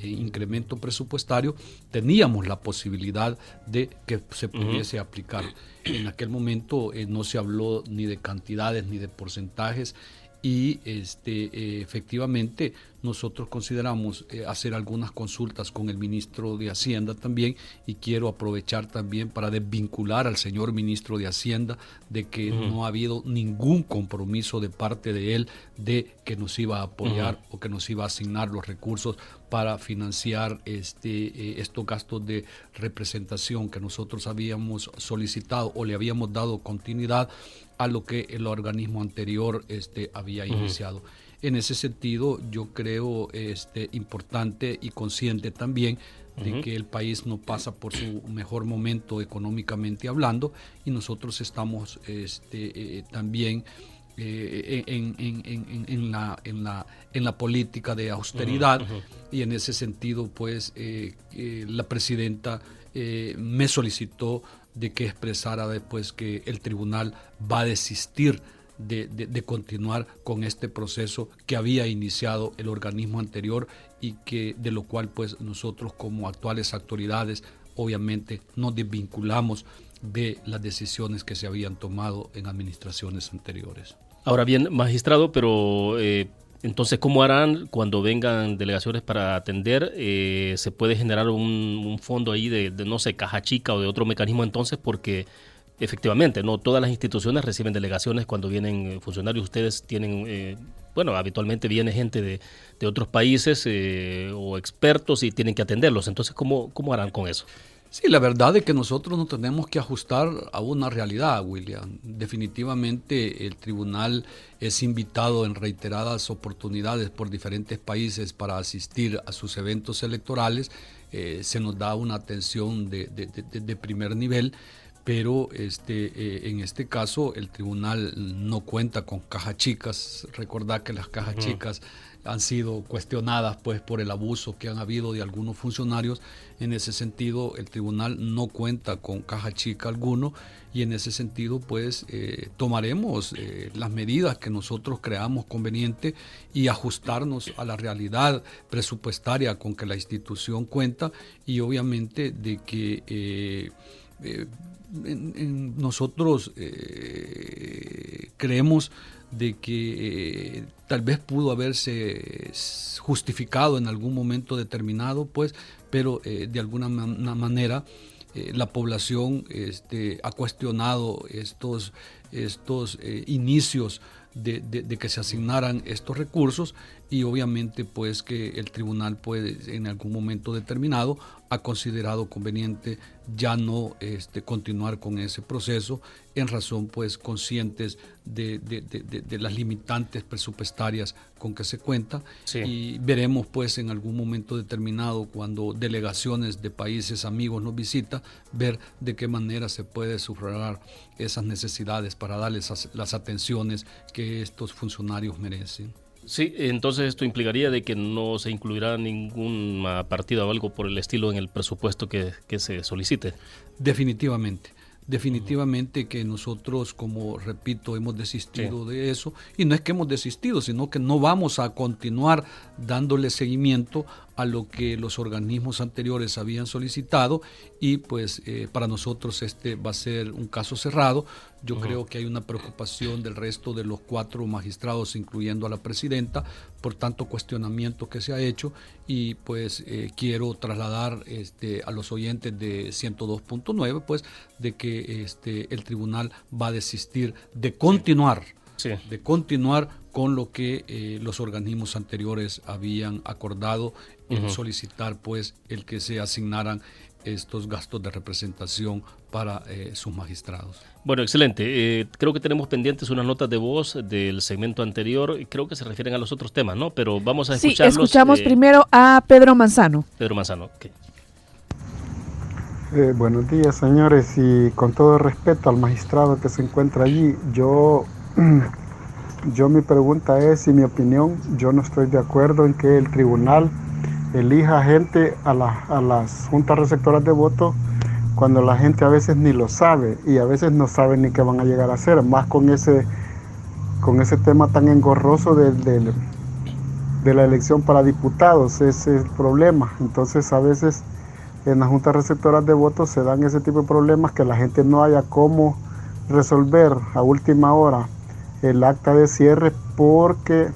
S2: incremento presupuestario, teníamos la posibilidad de que se pudiese aplicar. En aquel momento no se habló ni de cantidades ni de porcentajes, y efectivamente nosotros consideramos hacer algunas consultas con el ministro de Hacienda también, y quiero aprovechar también para desvincular al señor ministro de Hacienda de que no ha habido ningún compromiso de parte de él de que nos iba a apoyar o que nos iba a asignar los recursos para financiar estos gastos de representación que nosotros habíamos solicitado o le habíamos dado continuidad a lo que el organismo anterior había iniciado. En ese sentido, yo creo importante y consciente también de que el país no pasa por su mejor momento económicamente hablando, y nosotros estamos también en la política de austeridad, y en ese sentido pues la presidenta me solicitó de que expresara después que el tribunal va a desistir de continuar con este proceso que había iniciado el organismo anterior, y que de lo cual pues nosotros como actuales autoridades obviamente nos desvinculamos de las decisiones que se habían tomado en administraciones anteriores.
S3: Ahora bien, magistrado, pero entonces, ¿cómo harán cuando vengan delegaciones para atender? ¿Se puede generar un fondo ahí de no sé, caja chica o de otro mecanismo entonces? Porque efectivamente, no todas las instituciones reciben delegaciones cuando vienen funcionarios. Ustedes tienen, habitualmente viene gente de otros países o expertos y tienen que atenderlos. Entonces, ¿cómo harán con eso?
S2: Sí, la verdad es que nosotros nos tenemos que ajustar a una realidad, William. Definitivamente el tribunal es invitado en reiteradas oportunidades por diferentes países para asistir a sus eventos electorales. Se nos da una atención de primer nivel, pero en este caso el tribunal no cuenta con cajas chicas. Recordad que las cajas chicas han sido cuestionadas pues por el abuso que han habido de algunos funcionarios. En ese sentido el tribunal no cuenta con caja chica alguno, y en ese sentido pues tomaremos las medidas que nosotros creamos conveniente y ajustarnos a la realidad presupuestaria con que la institución cuenta, y obviamente de que nosotros creemos de que tal vez pudo haberse justificado en algún momento determinado, pues, pero de alguna manera la población ha cuestionado estos inicios de que se asignaran estos recursos, y obviamente pues que el tribunal puede en algún momento determinado ha considerado conveniente ya no continuar con ese proceso, en razón pues conscientes de las limitantes presupuestarias con que se cuenta. Sí. Y veremos pues en algún momento determinado, cuando delegaciones de países amigos nos visitan, ver de qué manera se puede sufragar esas necesidades para darles las atenciones que estos funcionarios merecen.
S3: Sí, entonces esto implicaría de que no se incluirá ninguna partida o algo por el estilo en el presupuesto que se solicite. Definitivamente que nosotros, como repito, hemos desistido de eso, y no es que hemos desistido, sino que no vamos a continuar dándole seguimiento a lo que los organismos anteriores habían solicitado, y pues para nosotros va a ser un caso cerrado. Yo creo que hay una preocupación del resto de los 4 magistrados, incluyendo a la presidenta, por tanto cuestionamiento que se ha hecho, y pues quiero trasladar a los oyentes de 102.9 pues de que el tribunal va a desistir de continuar con lo que los organismos anteriores habían acordado, en solicitar pues el que se asignaran estos gastos de representación para sus magistrados. Bueno, excelente. Creo que tenemos pendientes unas notas de voz del segmento anterior. Creo que se refieren a los otros temas, ¿no? Pero vamos a escucharlos.
S5: Sí, escuchamos primero a Pedro Manzano.
S3: Pedro Manzano, ok.
S10: Buenos días, señores, y con todo respeto al magistrado que se encuentra allí, yo mi pregunta es, y mi opinión, yo no estoy de acuerdo en que el tribunal elija gente a las juntas receptoras de votos cuando la gente a veces ni lo sabe, y a veces no saben ni qué van a llegar a hacer, más con ese tema tan engorroso de la elección para diputados, ese es el problema. Entonces a veces en las juntas receptoras de votos se dan ese tipo de problemas que la gente no haya cómo resolver a última hora el acta de cierre porque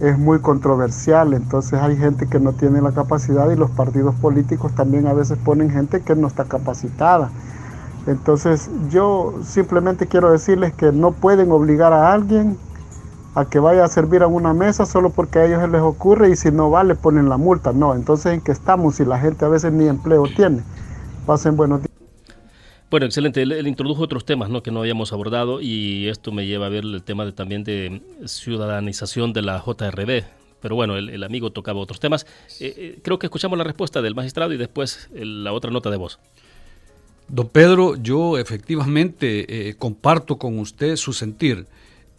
S10: es muy controversial. Entonces hay gente que no tiene la capacidad y los partidos políticos también a veces ponen gente que no está capacitada. Entonces yo simplemente quiero decirles que no pueden obligar a alguien a que vaya a servir a una mesa solo porque a ellos se les ocurre y si no va le ponen la multa. No, entonces ¿en qué estamos si la gente a veces ni empleo tiene? Pasen buenos días.
S3: Bueno, excelente. Él introdujo otros temas, ¿no?, que no habíamos abordado, y esto me lleva a ver el tema también de ciudadanización de la JRB. Pero bueno, el amigo tocaba otros temas. Creo que escuchamos la respuesta del magistrado y después la otra nota de voz.
S2: Don Pedro, yo efectivamente comparto con usted su sentir.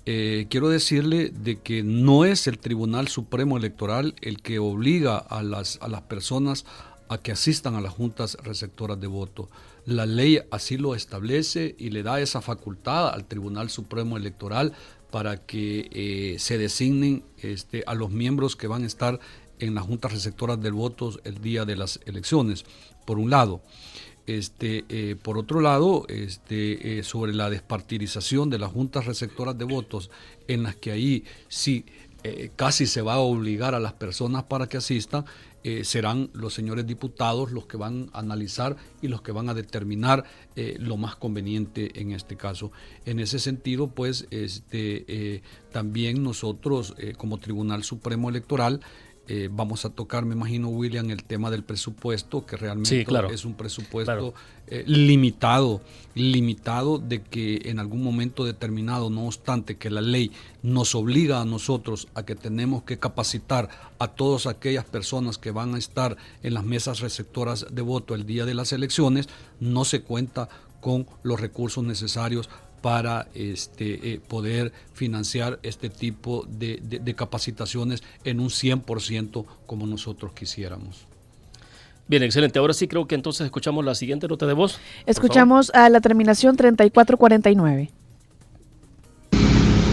S2: Quiero decirle de que no es el Tribunal Supremo Electoral el que obliga a las personas a que asistan a las juntas receptoras de voto. La ley así lo establece y le da esa facultad al Tribunal Supremo Electoral para que se designen a los miembros que van a estar en las juntas receptoras de votos el día de las elecciones, por un lado. Por otro lado, sobre la despartidización de las juntas receptoras de votos, en las que ahí sí casi se va a obligar a las personas para que asistan, serán los señores diputados los que van a analizar y los que van a determinar lo más conveniente en este caso. En ese sentido, pues, también nosotros como Tribunal Supremo Electoral vamos a tocar, me imagino, William, el tema del presupuesto, que realmente sí, claro, es un presupuesto limitado de que en algún momento determinado, no obstante que la ley nos obliga a nosotros a que tenemos que capacitar a todas aquellas personas que van a estar en las mesas receptoras de voto el día de las elecciones, no se cuenta con los recursos necesarios para poder financiar este tipo de capacitaciones en un 100% como nosotros quisiéramos.
S3: Bien, excelente. Ahora sí creo que entonces escuchamos la siguiente nota de voz.
S5: Escuchamos a la terminación 3449.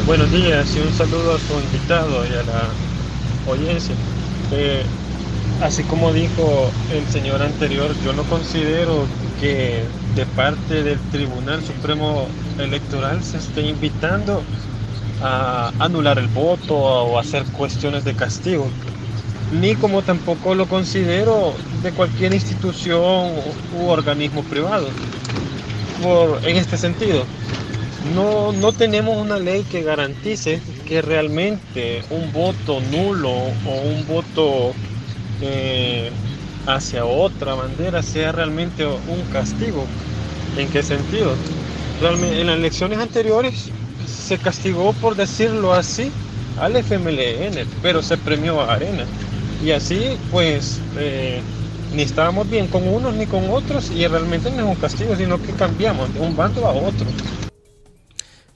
S11: Buenos días y un saludo a su invitado y a la audiencia. Así como dijo el señor anterior, yo no considero que de parte del Tribunal Supremo Electoral se esté invitando a anular el voto o a hacer cuestiones de castigo, ni como tampoco lo considero de cualquier institución u organismo privado. En este sentido, no tenemos una ley que garantice que realmente un voto nulo o un voto hacia otra bandera sea realmente un castigo. ¿En qué sentido? Realmente en las elecciones anteriores se castigó, por decirlo así, al FMLN, pero se premió a Arena. Y así, pues, ni estábamos bien con unos ni con otros, y realmente no es un castigo, sino que cambiamos de un bando a otro.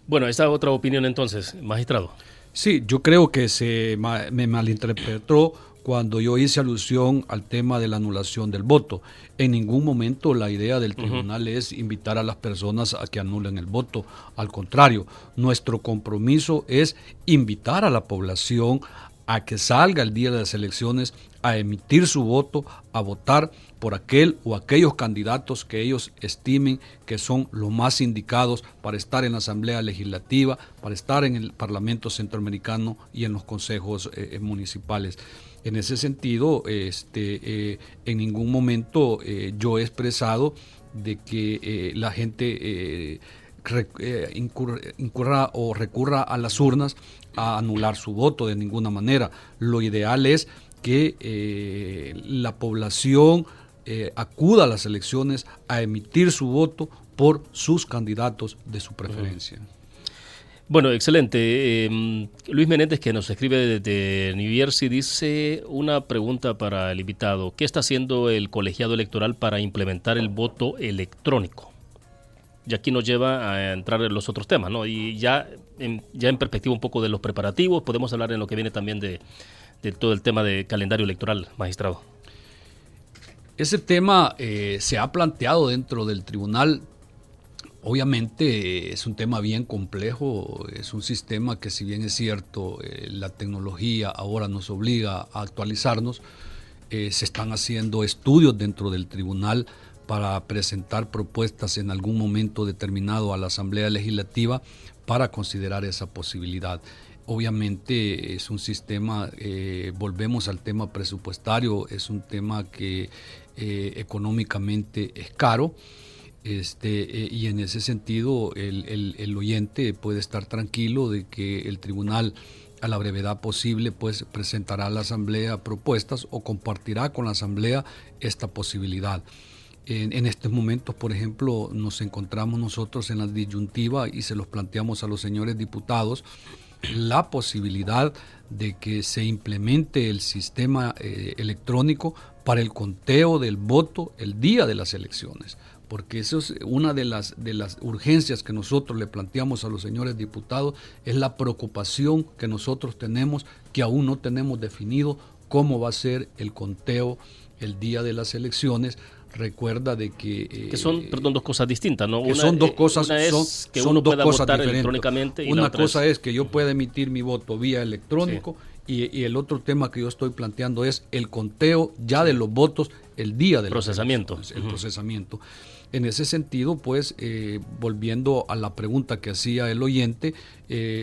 S3: Bueno, esa otra opinión entonces, magistrado.
S2: Sí, yo creo que me malinterpretó cuando yo hice alusión al tema de la anulación del voto. En ningún momento la idea del tribunal es invitar a las personas a que anulen el voto. Al contrario, nuestro compromiso es invitar a la población a que salga el día de las elecciones a emitir su voto, a votar por aquel o aquellos candidatos que ellos estimen que son los más indicados para estar en la Asamblea Legislativa, para estar en el Parlamento Centroamericano y en los consejos municipales. En ese sentido, en ningún momento yo he expresado de que la gente incurra o recurra a las urnas a anular su voto de ninguna manera. Lo ideal es que la población acuda a las elecciones a emitir su voto por sus candidatos de su preferencia.
S3: Bueno, excelente. Luis Menéndez, que nos escribe desde New Jersey, dice una pregunta para el invitado. ¿Qué está haciendo el colegiado electoral para implementar el voto electrónico? Y aquí nos lleva a entrar en los otros temas, ¿no? Y ya en perspectiva un poco de los preparativos, podemos hablar en lo que viene también de todo el tema de calendario electoral, magistrado.
S2: Ese tema se ha planteado dentro del tribunal Obviamente es un tema bien complejo, es un sistema que, si bien es cierto, la tecnología ahora nos obliga a actualizarnos, se están haciendo estudios dentro del tribunal para presentar propuestas en algún momento determinado a la Asamblea Legislativa para considerar esa posibilidad. Obviamente es un sistema, volvemos al tema presupuestario, es un tema que económicamente es caro, y en ese sentido el oyente puede estar tranquilo de que el tribunal, a la brevedad posible, pues presentará a la Asamblea propuestas o compartirá con la Asamblea esta posibilidad. En estos momentos, por ejemplo, nos encontramos nosotros en la disyuntiva y se los planteamos a los señores diputados la posibilidad de que se implemente el sistema electrónico para el conteo del voto el día de las elecciones, porque eso es una de las urgencias que nosotros le planteamos a los señores diputados, es la preocupación que nosotros tenemos, que aún no tenemos definido cómo va a ser el conteo el día de las elecciones. Recuerda de que
S3: son, perdón, dos cosas distintas, ¿no?
S2: Que son dos cosas,
S3: una es que
S2: son
S3: uno
S2: dos
S3: pueda
S2: cosas
S3: votar
S2: diferentes.
S3: Electrónicamente y
S2: una
S3: la otra
S2: cosa es que yo pueda emitir mi voto vía electrónico, y el otro tema que yo estoy planteando es el conteo ya de los votos el día del procesamiento. El procesamiento. En ese sentido, pues, volviendo a la pregunta que hacía el oyente,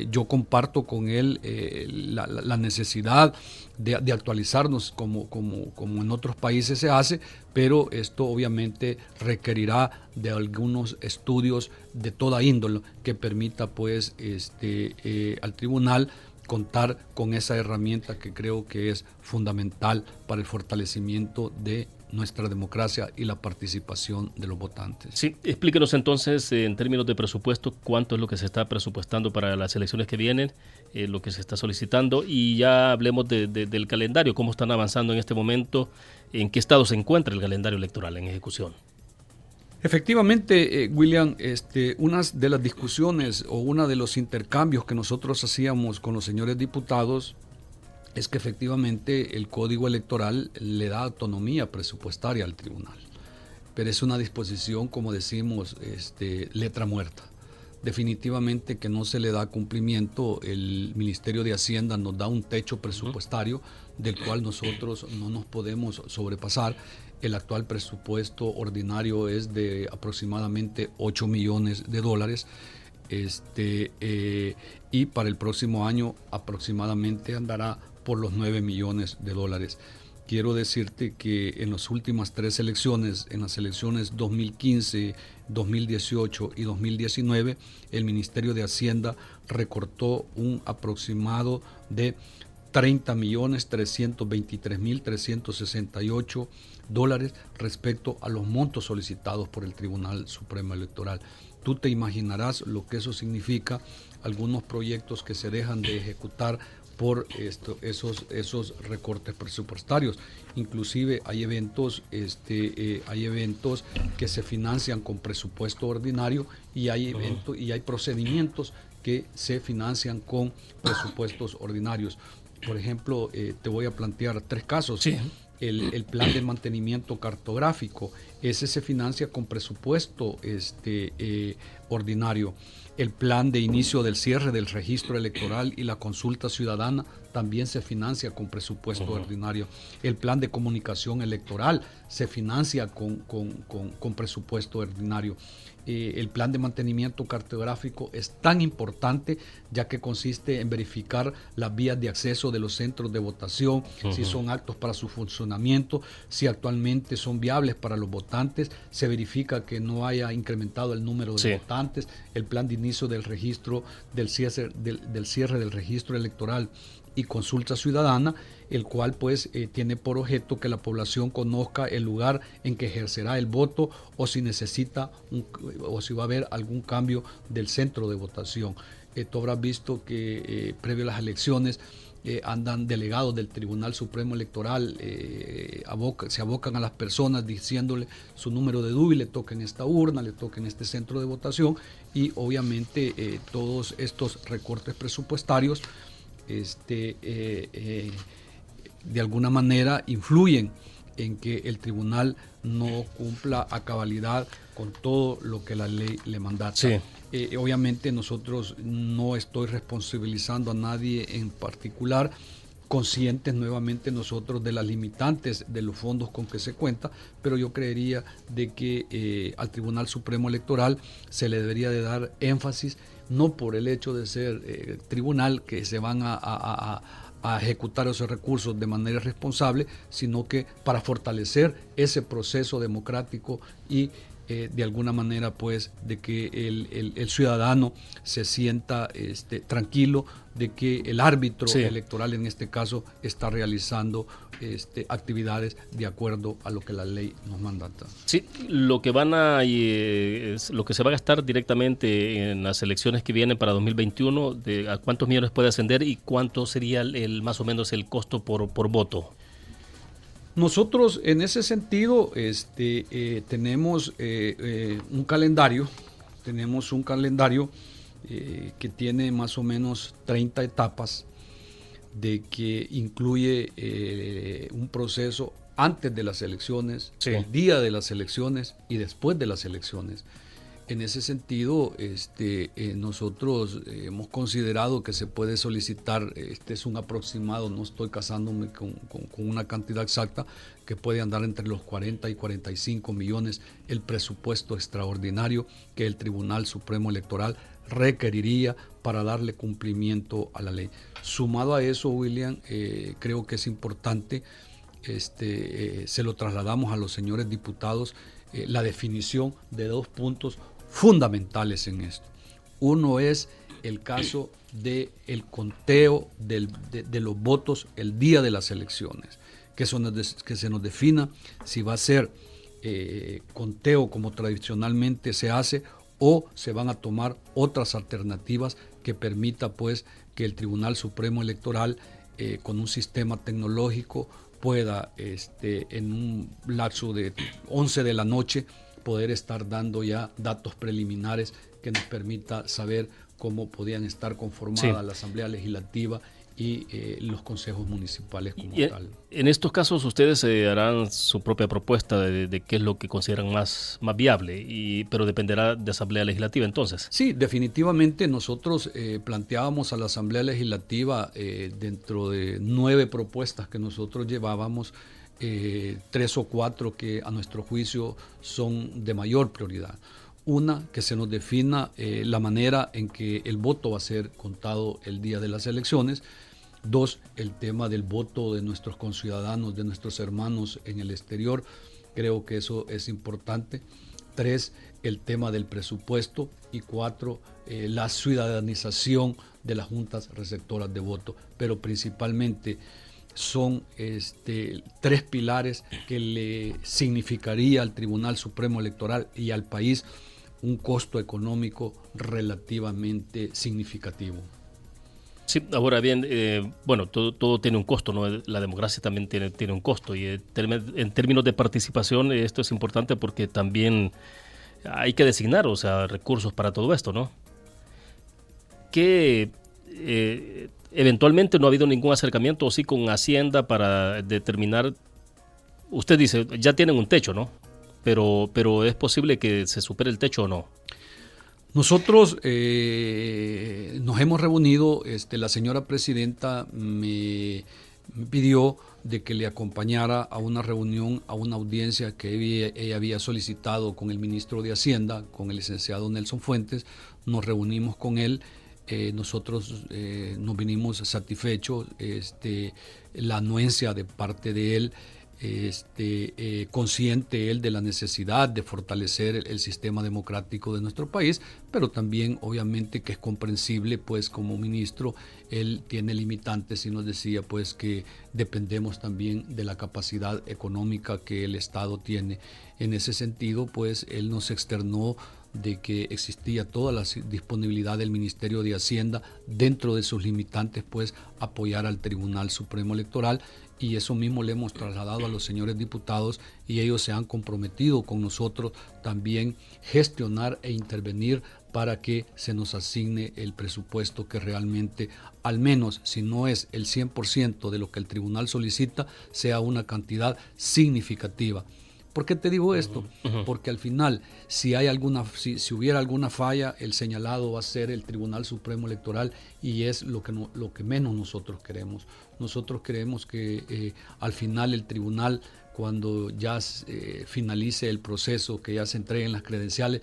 S2: yo comparto con él la necesidad de actualizarnos como en otros países se hace, pero esto obviamente requerirá de algunos estudios de toda índole que permita, pues, al tribunal contar con esa herramienta que creo que es fundamental para el fortalecimiento de nuestra democracia y la participación de los votantes.
S3: Sí, explíquenos entonces, en términos de presupuesto, cuánto es lo que se está presupuestando para las elecciones que vienen, lo que se está solicitando, y ya hablemos del calendario, cómo están avanzando en este momento, en qué estado se encuentra el calendario electoral en ejecución.
S2: Efectivamente, William, una de las discusiones o uno de los intercambios que nosotros hacíamos con los señores diputados es que efectivamente el Código Electoral le da autonomía presupuestaria al tribunal, pero es una disposición, como decimos, letra muerta. Definitivamente que no se le da cumplimiento. El Ministerio de Hacienda nos da un techo presupuestario del cual nosotros no nos podemos sobrepasar. El actual presupuesto ordinario es de aproximadamente $8 millones, y para el próximo año aproximadamente andará por los $9 millones. Quiero decirte que en las últimas 3 elecciones, en las elecciones 2015, 2018 y 2019, el Ministerio de Hacienda recortó un aproximado de $30.323.368 respecto a los montos solicitados por el Tribunal Supremo Electoral. Tú te imaginarás lo que eso significa, algunos proyectos que se dejan de ejecutar por esos recortes presupuestarios. Inclusive hay eventos que se financian con presupuesto ordinario y hay procedimientos que se financian con presupuestos ordinarios. Por ejemplo, te voy a plantear 3 casos. Sí. El plan de mantenimiento cartográfico, ese se financia con presupuesto ordinario. El plan de inicio del cierre del registro electoral y la consulta ciudadana también se financia con presupuesto ordinario. El plan de comunicación electoral se financia con presupuesto ordinario. El plan de mantenimiento cartográfico es tan importante ya que consiste en verificar las vías de acceso de los centros de votación, si son aptos para su funcionamiento, si actualmente son viables para los votantes, se verifica que no haya incrementado el número de votantes, el plan de inicio del registro, del cierre del registro electoral y consulta ciudadana, el cual pues tiene por objeto que la población conozca el lugar en que ejercerá el voto o si necesita o si va a haber algún cambio del centro de votación. Tú habrás visto que previo a las elecciones andan delegados del Tribunal Supremo Electoral, se abocan a las personas diciéndole su número de DUI, le toca en esta urna, le toca en este centro de votación, y obviamente todos estos recortes presupuestarios de alguna manera influyen en que el tribunal no cumpla a cabalidad con todo lo que la ley le mandata.
S3: Sí.
S2: Obviamente nosotros no estoy responsabilizando a nadie en particular, conscientes nuevamente nosotros de las limitantes de los fondos con que se cuenta, pero yo creería de que al Tribunal Supremo Electoral se le debería de dar énfasis, no por el hecho de ser tribunal que se van a ejecutar esos recursos de manera responsable, sino que para fortalecer ese proceso democrático y de alguna manera pues de que el ciudadano se sienta tranquilo de que el árbitro electoral en este caso está realizando actividades de acuerdo a lo que la ley nos mandata.
S3: Sí, lo que lo que se va a gastar directamente en las elecciones que vienen para 2021, ¿a cuántos millones puede ascender y cuánto sería más o menos el costo por voto?
S2: Nosotros en ese sentido tenemos un calendario, que tiene más o menos 30 etapas, de que incluye un proceso antes de las elecciones, el día de las elecciones y después de las elecciones. En ese sentido, nosotros hemos considerado que se puede solicitar, es un aproximado, no estoy casándome con una cantidad exacta, que puede andar entre los 40 y 45 millones el presupuesto extraordinario que el Tribunal Supremo Electoral requeriría para darle cumplimiento a la ley. Sumado a eso, William, creo que es importante, se lo trasladamos a los señores diputados, la definición de 2 puntos fundamentales en esto. Uno es el caso del conteo de los votos el día de las elecciones, que se nos defina si va a ser conteo como tradicionalmente se hace o se van a tomar otras alternativas que permita pues que el Tribunal Supremo Electoral con un sistema tecnológico pueda en un lapso de 11 de la noche poder estar dando ya datos preliminares que nos permita saber cómo podían estar conformadas la Asamblea Legislativa y los consejos municipales como tal.
S3: En estos casos ustedes harán su propia propuesta de qué es lo que consideran más viable, pero dependerá de Asamblea Legislativa entonces.
S2: Sí, definitivamente nosotros planteábamos a la Asamblea Legislativa dentro de 9 propuestas que nosotros llevábamos, 3 o 4 que a nuestro juicio son de mayor prioridad. Una, que se nos defina la manera en que el voto va a ser contado el día de las elecciones. 2, el tema del voto de nuestros conciudadanos, de nuestros hermanos en el exterior. Creo que eso es importante. 3, el tema del presupuesto. Y 4, la ciudadanización de las juntas receptoras de voto. Pero principalmente son 3 pilares que le significaría al Tribunal Supremo Electoral y al país un costo económico relativamente significativo.
S3: Sí, ahora bien, todo tiene un costo, ¿no? La democracia también tiene un costo, y en términos de participación esto es importante porque también hay que designar, recursos para todo esto, ¿no? Que eventualmente no ha habido ningún acercamiento, o sí, con Hacienda para determinar. Usted dice, ya tienen un techo, ¿no? Pero ¿es posible que se supere el techo o no?
S2: Nosotros nos hemos reunido, la señora presidenta me pidió de que le acompañara a una reunión, a una audiencia que ella había solicitado con el ministro de Hacienda, con el licenciado Nelson Fuentes. Nos reunimos con él. Nosotros nos vinimos satisfechos, la anuencia de parte de él, consciente él de la necesidad de fortalecer el sistema democrático de nuestro país, pero también obviamente que es comprensible, pues como ministro él tiene limitantes y nos decía pues que dependemos también de la capacidad económica que el Estado tiene. En ese sentido pues él nos externó de que existía toda la disponibilidad del Ministerio de Hacienda, dentro de sus limitantes pues apoyar al Tribunal Supremo Electoral, y eso mismo le hemos trasladado a los señores diputados y ellos se han comprometido con nosotros también gestionar e intervenir para que se nos asigne el presupuesto que realmente, al menos si no es el 100% de lo que el tribunal solicita, sea una cantidad significativa. ¿Por qué te digo esto? Porque al final, si hubiera alguna falla, el señalado va a ser el Tribunal Supremo Electoral, y es lo que menos nosotros queremos. Nosotros queremos que al final el tribunal, cuando ya finalice el proceso, que ya se entreguen las credenciales,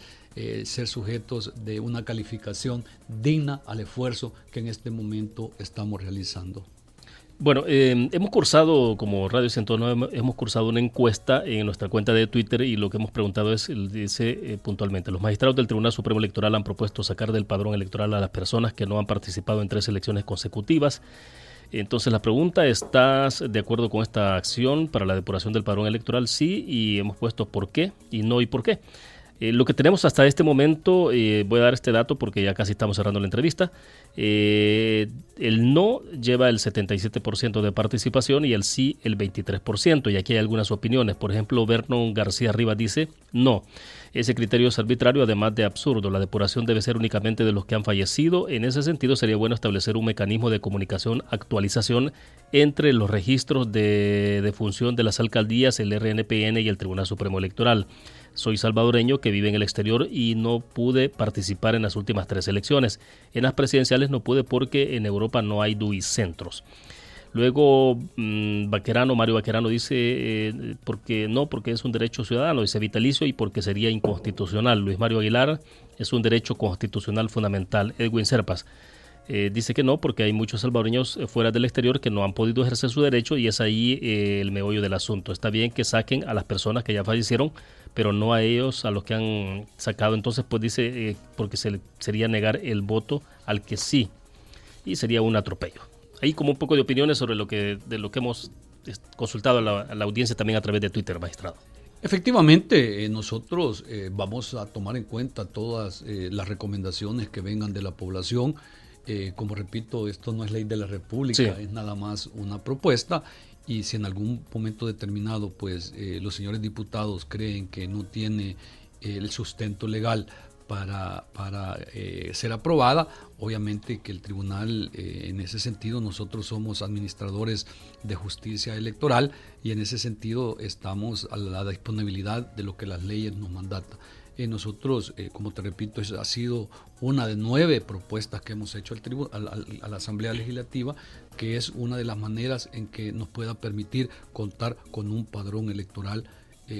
S2: ser sujetos de una calificación digna al esfuerzo que en este momento estamos realizando.
S3: Bueno, hemos cursado, como Radio 109, hemos cursado una encuesta en nuestra cuenta de Twitter, y lo que hemos preguntado dice puntualmente: los magistrados del Tribunal Supremo Electoral han propuesto sacar del padrón electoral a las personas que no han participado en 3 elecciones consecutivas. Entonces la pregunta: ¿estás de acuerdo con esta acción para la depuración del padrón electoral? Sí, y hemos puesto por qué y no y por qué. Lo que tenemos hasta este momento, voy a dar este dato porque ya casi estamos cerrando la entrevista. El no lleva el 77% de participación y el sí el 23%. Y aquí hay algunas opiniones. Por ejemplo, Vernon García Rivas dice: no, ese criterio es arbitrario, además de absurdo. La depuración debe ser únicamente de los que han fallecido. En ese sentido, sería bueno establecer un mecanismo de comunicación, actualización entre los registros de defunción de las alcaldías, el RNPN y el Tribunal Supremo Electoral. Soy salvadoreño que vive en el exterior y no pude participar en las últimas 3 elecciones. En las presidenciales no pude porque en Europa no hay DUI-centros. Luego Mario Baquerano dice porque es un derecho ciudadano, dice vitalicio, y porque sería inconstitucional. Luis Mario Aguilar: es un derecho constitucional fundamental. Edwin Serpas dice que no, porque hay muchos salvadoreños fuera del exterior que no han podido ejercer su derecho, y es ahí el meollo del asunto. Está bien que saquen a las personas que ya fallecieron, pero no a ellos, a los que han sacado. Entonces, pues dice, porque sería negar el voto al que sí, y sería un atropello. Ahí como un poco de opiniones sobre de lo que hemos consultado a la audiencia también a través de Twitter, magistrado.
S2: Efectivamente, nosotros vamos a tomar en cuenta todas las recomendaciones que vengan de la población. Como repito, esto no es ley de la República, sí, es nada más una propuesta. Y si en algún momento determinado pues los señores diputados creen que no tiene el sustento legal para ser aprobada, obviamente que el tribunal, en ese sentido, nosotros somos administradores de justicia electoral, y en ese sentido estamos a la disponibilidad de lo que las leyes nos mandatan. Nosotros, como te repito, ha sido una de 9 propuestas que hemos hecho a la Asamblea Legislativa, que es una de las maneras en que nos pueda permitir contar con un padrón electoral,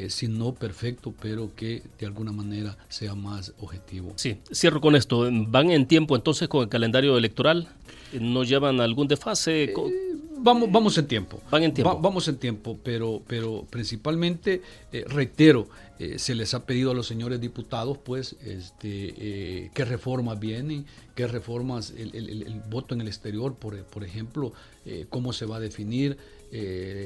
S2: si no perfecto, pero que de alguna manera sea más objetivo.
S3: Sí, cierro con esto. ¿Van en tiempo entonces con el calendario electoral? ¿No llevan algún desfase?
S2: Vamos en tiempo.
S3: Van en tiempo.
S2: Vamos en tiempo, pero principalmente, reitero, se les ha pedido a los señores diputados pues qué reformas vienen, qué reformas, el voto en el exterior, por ejemplo, cómo se va a definir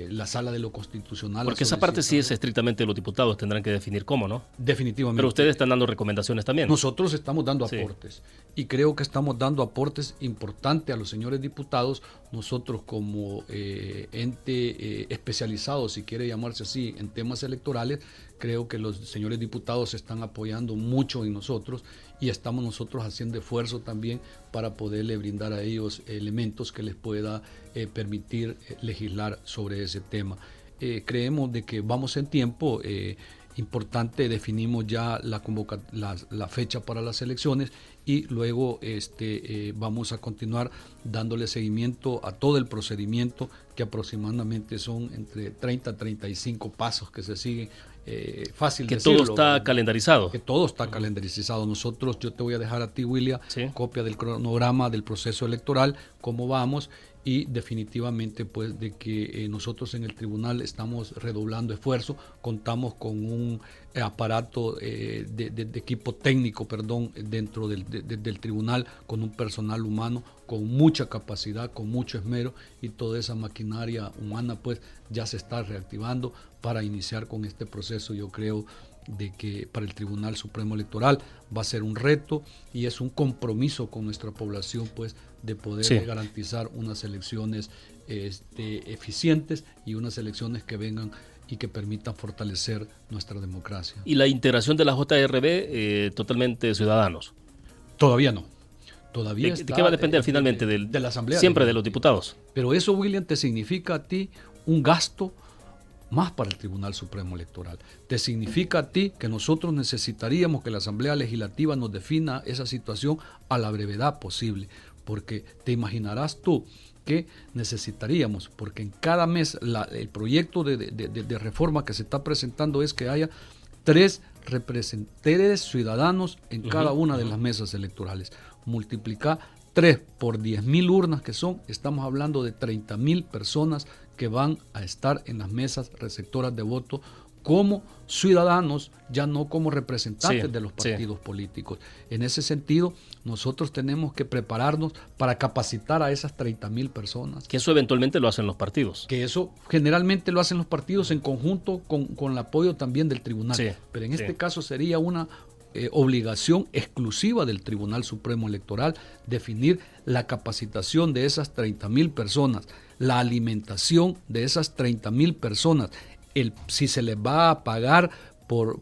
S2: la sala de lo constitucional.
S3: Porque esa parte sí es estrictamente los diputados, tendrán que definir cómo, ¿no?
S2: Definitivamente.
S3: Pero ustedes están dando recomendaciones también.
S2: Nosotros estamos dando aportes, y creo que estamos dando aportes importantes a los señores diputados. Nosotros como ente especializado, si quiere llamarse así, en temas electorales, creo que los señores diputados se están apoyando mucho en nosotros, y estamos nosotros haciendo esfuerzo también para poderle brindar a ellos elementos que les pueda permitir legislar sobre ese tema. Creemos de que vamos en tiempo. Importante, definimos ya la fecha para las elecciones, y luego vamos a continuar dándole seguimiento a todo el procedimiento, que aproximadamente son entre 30 a 35 pasos que se siguen. Fácil
S3: que
S2: decirlo,
S3: todo está calendarizado.
S2: Que todo está calendarizado. Nosotros, yo te voy a dejar a ti, William, copia del cronograma del proceso electoral, cómo vamos, y definitivamente pues de que nosotros en el tribunal estamos redoblando esfuerzo. Contamos con un aparato de equipo técnico, dentro del tribunal, con un personal humano con mucha capacidad, con mucho esmero, y toda esa maquinaria humana pues ya se está reactivando para iniciar con este proceso. Yo creo de que para el Tribunal Supremo Electoral va a ser un reto, y es un compromiso con nuestra población pues de poder garantizar unas elecciones eficientes, y unas elecciones que vengan y que permitan fortalecer nuestra democracia.
S3: Y la integración de la JRB, totalmente ciudadanos.
S2: Todavía no. Todavía
S3: ¿De qué va a depender finalmente?
S2: De la Asamblea.
S3: Siempre de los diputados.
S2: Pero eso, William, te significa a ti un gasto más para el Tribunal Supremo Electoral. Te significa a ti que nosotros necesitaríamos que la Asamblea Legislativa nos defina esa situación a la brevedad posible, porque te imaginarás tú que necesitaríamos, porque en cada mes el proyecto de reforma que se está presentando es que haya 3 representantes ciudadanos en cada una de las mesas electorales. Multiplicar 3 por 10.000 urnas que son, estamos hablando de 30.000 personas que van a estar en las mesas receptoras de voto como ciudadanos, ya no como representantes de los partidos políticos. En ese sentido, nosotros tenemos que prepararnos para capacitar a esas 30.000 personas.
S3: Que eso eventualmente lo hacen los partidos.
S2: Que eso generalmente lo hacen los partidos en conjunto con el apoyo también del tribunal.
S3: Sí,
S2: pero en este caso sería una obligación exclusiva del Tribunal Supremo Electoral definir la capacitación de esas 30.000 personas, la alimentación de esas 30.000 personas, si se les va a pagar por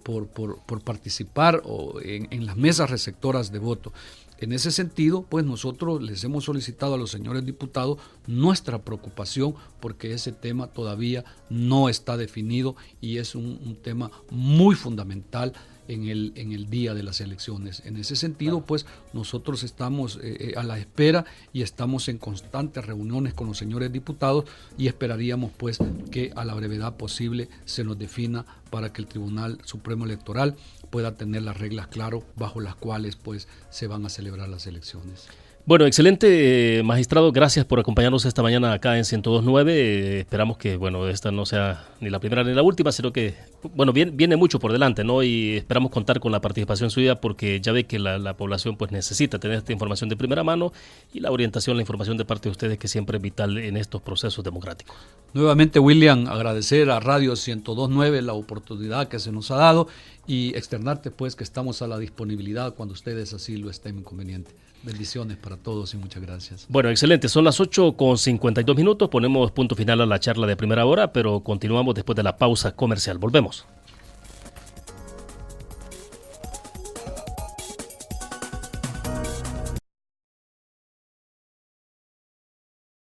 S2: participar en las mesas receptoras de voto. En ese sentido, pues nosotros les hemos solicitado a los señores diputados nuestra preocupación porque ese tema todavía no está definido y es un tema muy fundamental en el día de las elecciones. En ese sentido, pues nosotros estamos a la espera y estamos en constantes reuniones con los señores diputados y esperaríamos pues que a la brevedad posible se nos defina para que el Tribunal Supremo Electoral pueda tener las reglas claras bajo las cuales pues se van a celebrar las elecciones.
S3: Bueno, excelente, magistrado. Gracias por acompañarnos esta mañana acá en 102.9. Esperamos que, bueno, esta no sea ni la primera ni la última, sino que, bueno, viene mucho por delante, ¿no? Y esperamos contar con la participación suya porque ya ve que la población pues necesita tener esta información de primera mano y la orientación, la información de parte de ustedes que siempre es vital en estos procesos democráticos. Nuevamente,
S2: William, agradecer a Radio 102.9 la oportunidad que se nos ha dado y externarte pues que estamos a la disponibilidad cuando ustedes así lo estén conveniente. Bendiciones para todos y muchas gracias.
S3: Bueno, excelente. Son las 8:52. Ponemos punto final a la charla de primera hora, pero continuamos después de la pausa comercial. Volvemos.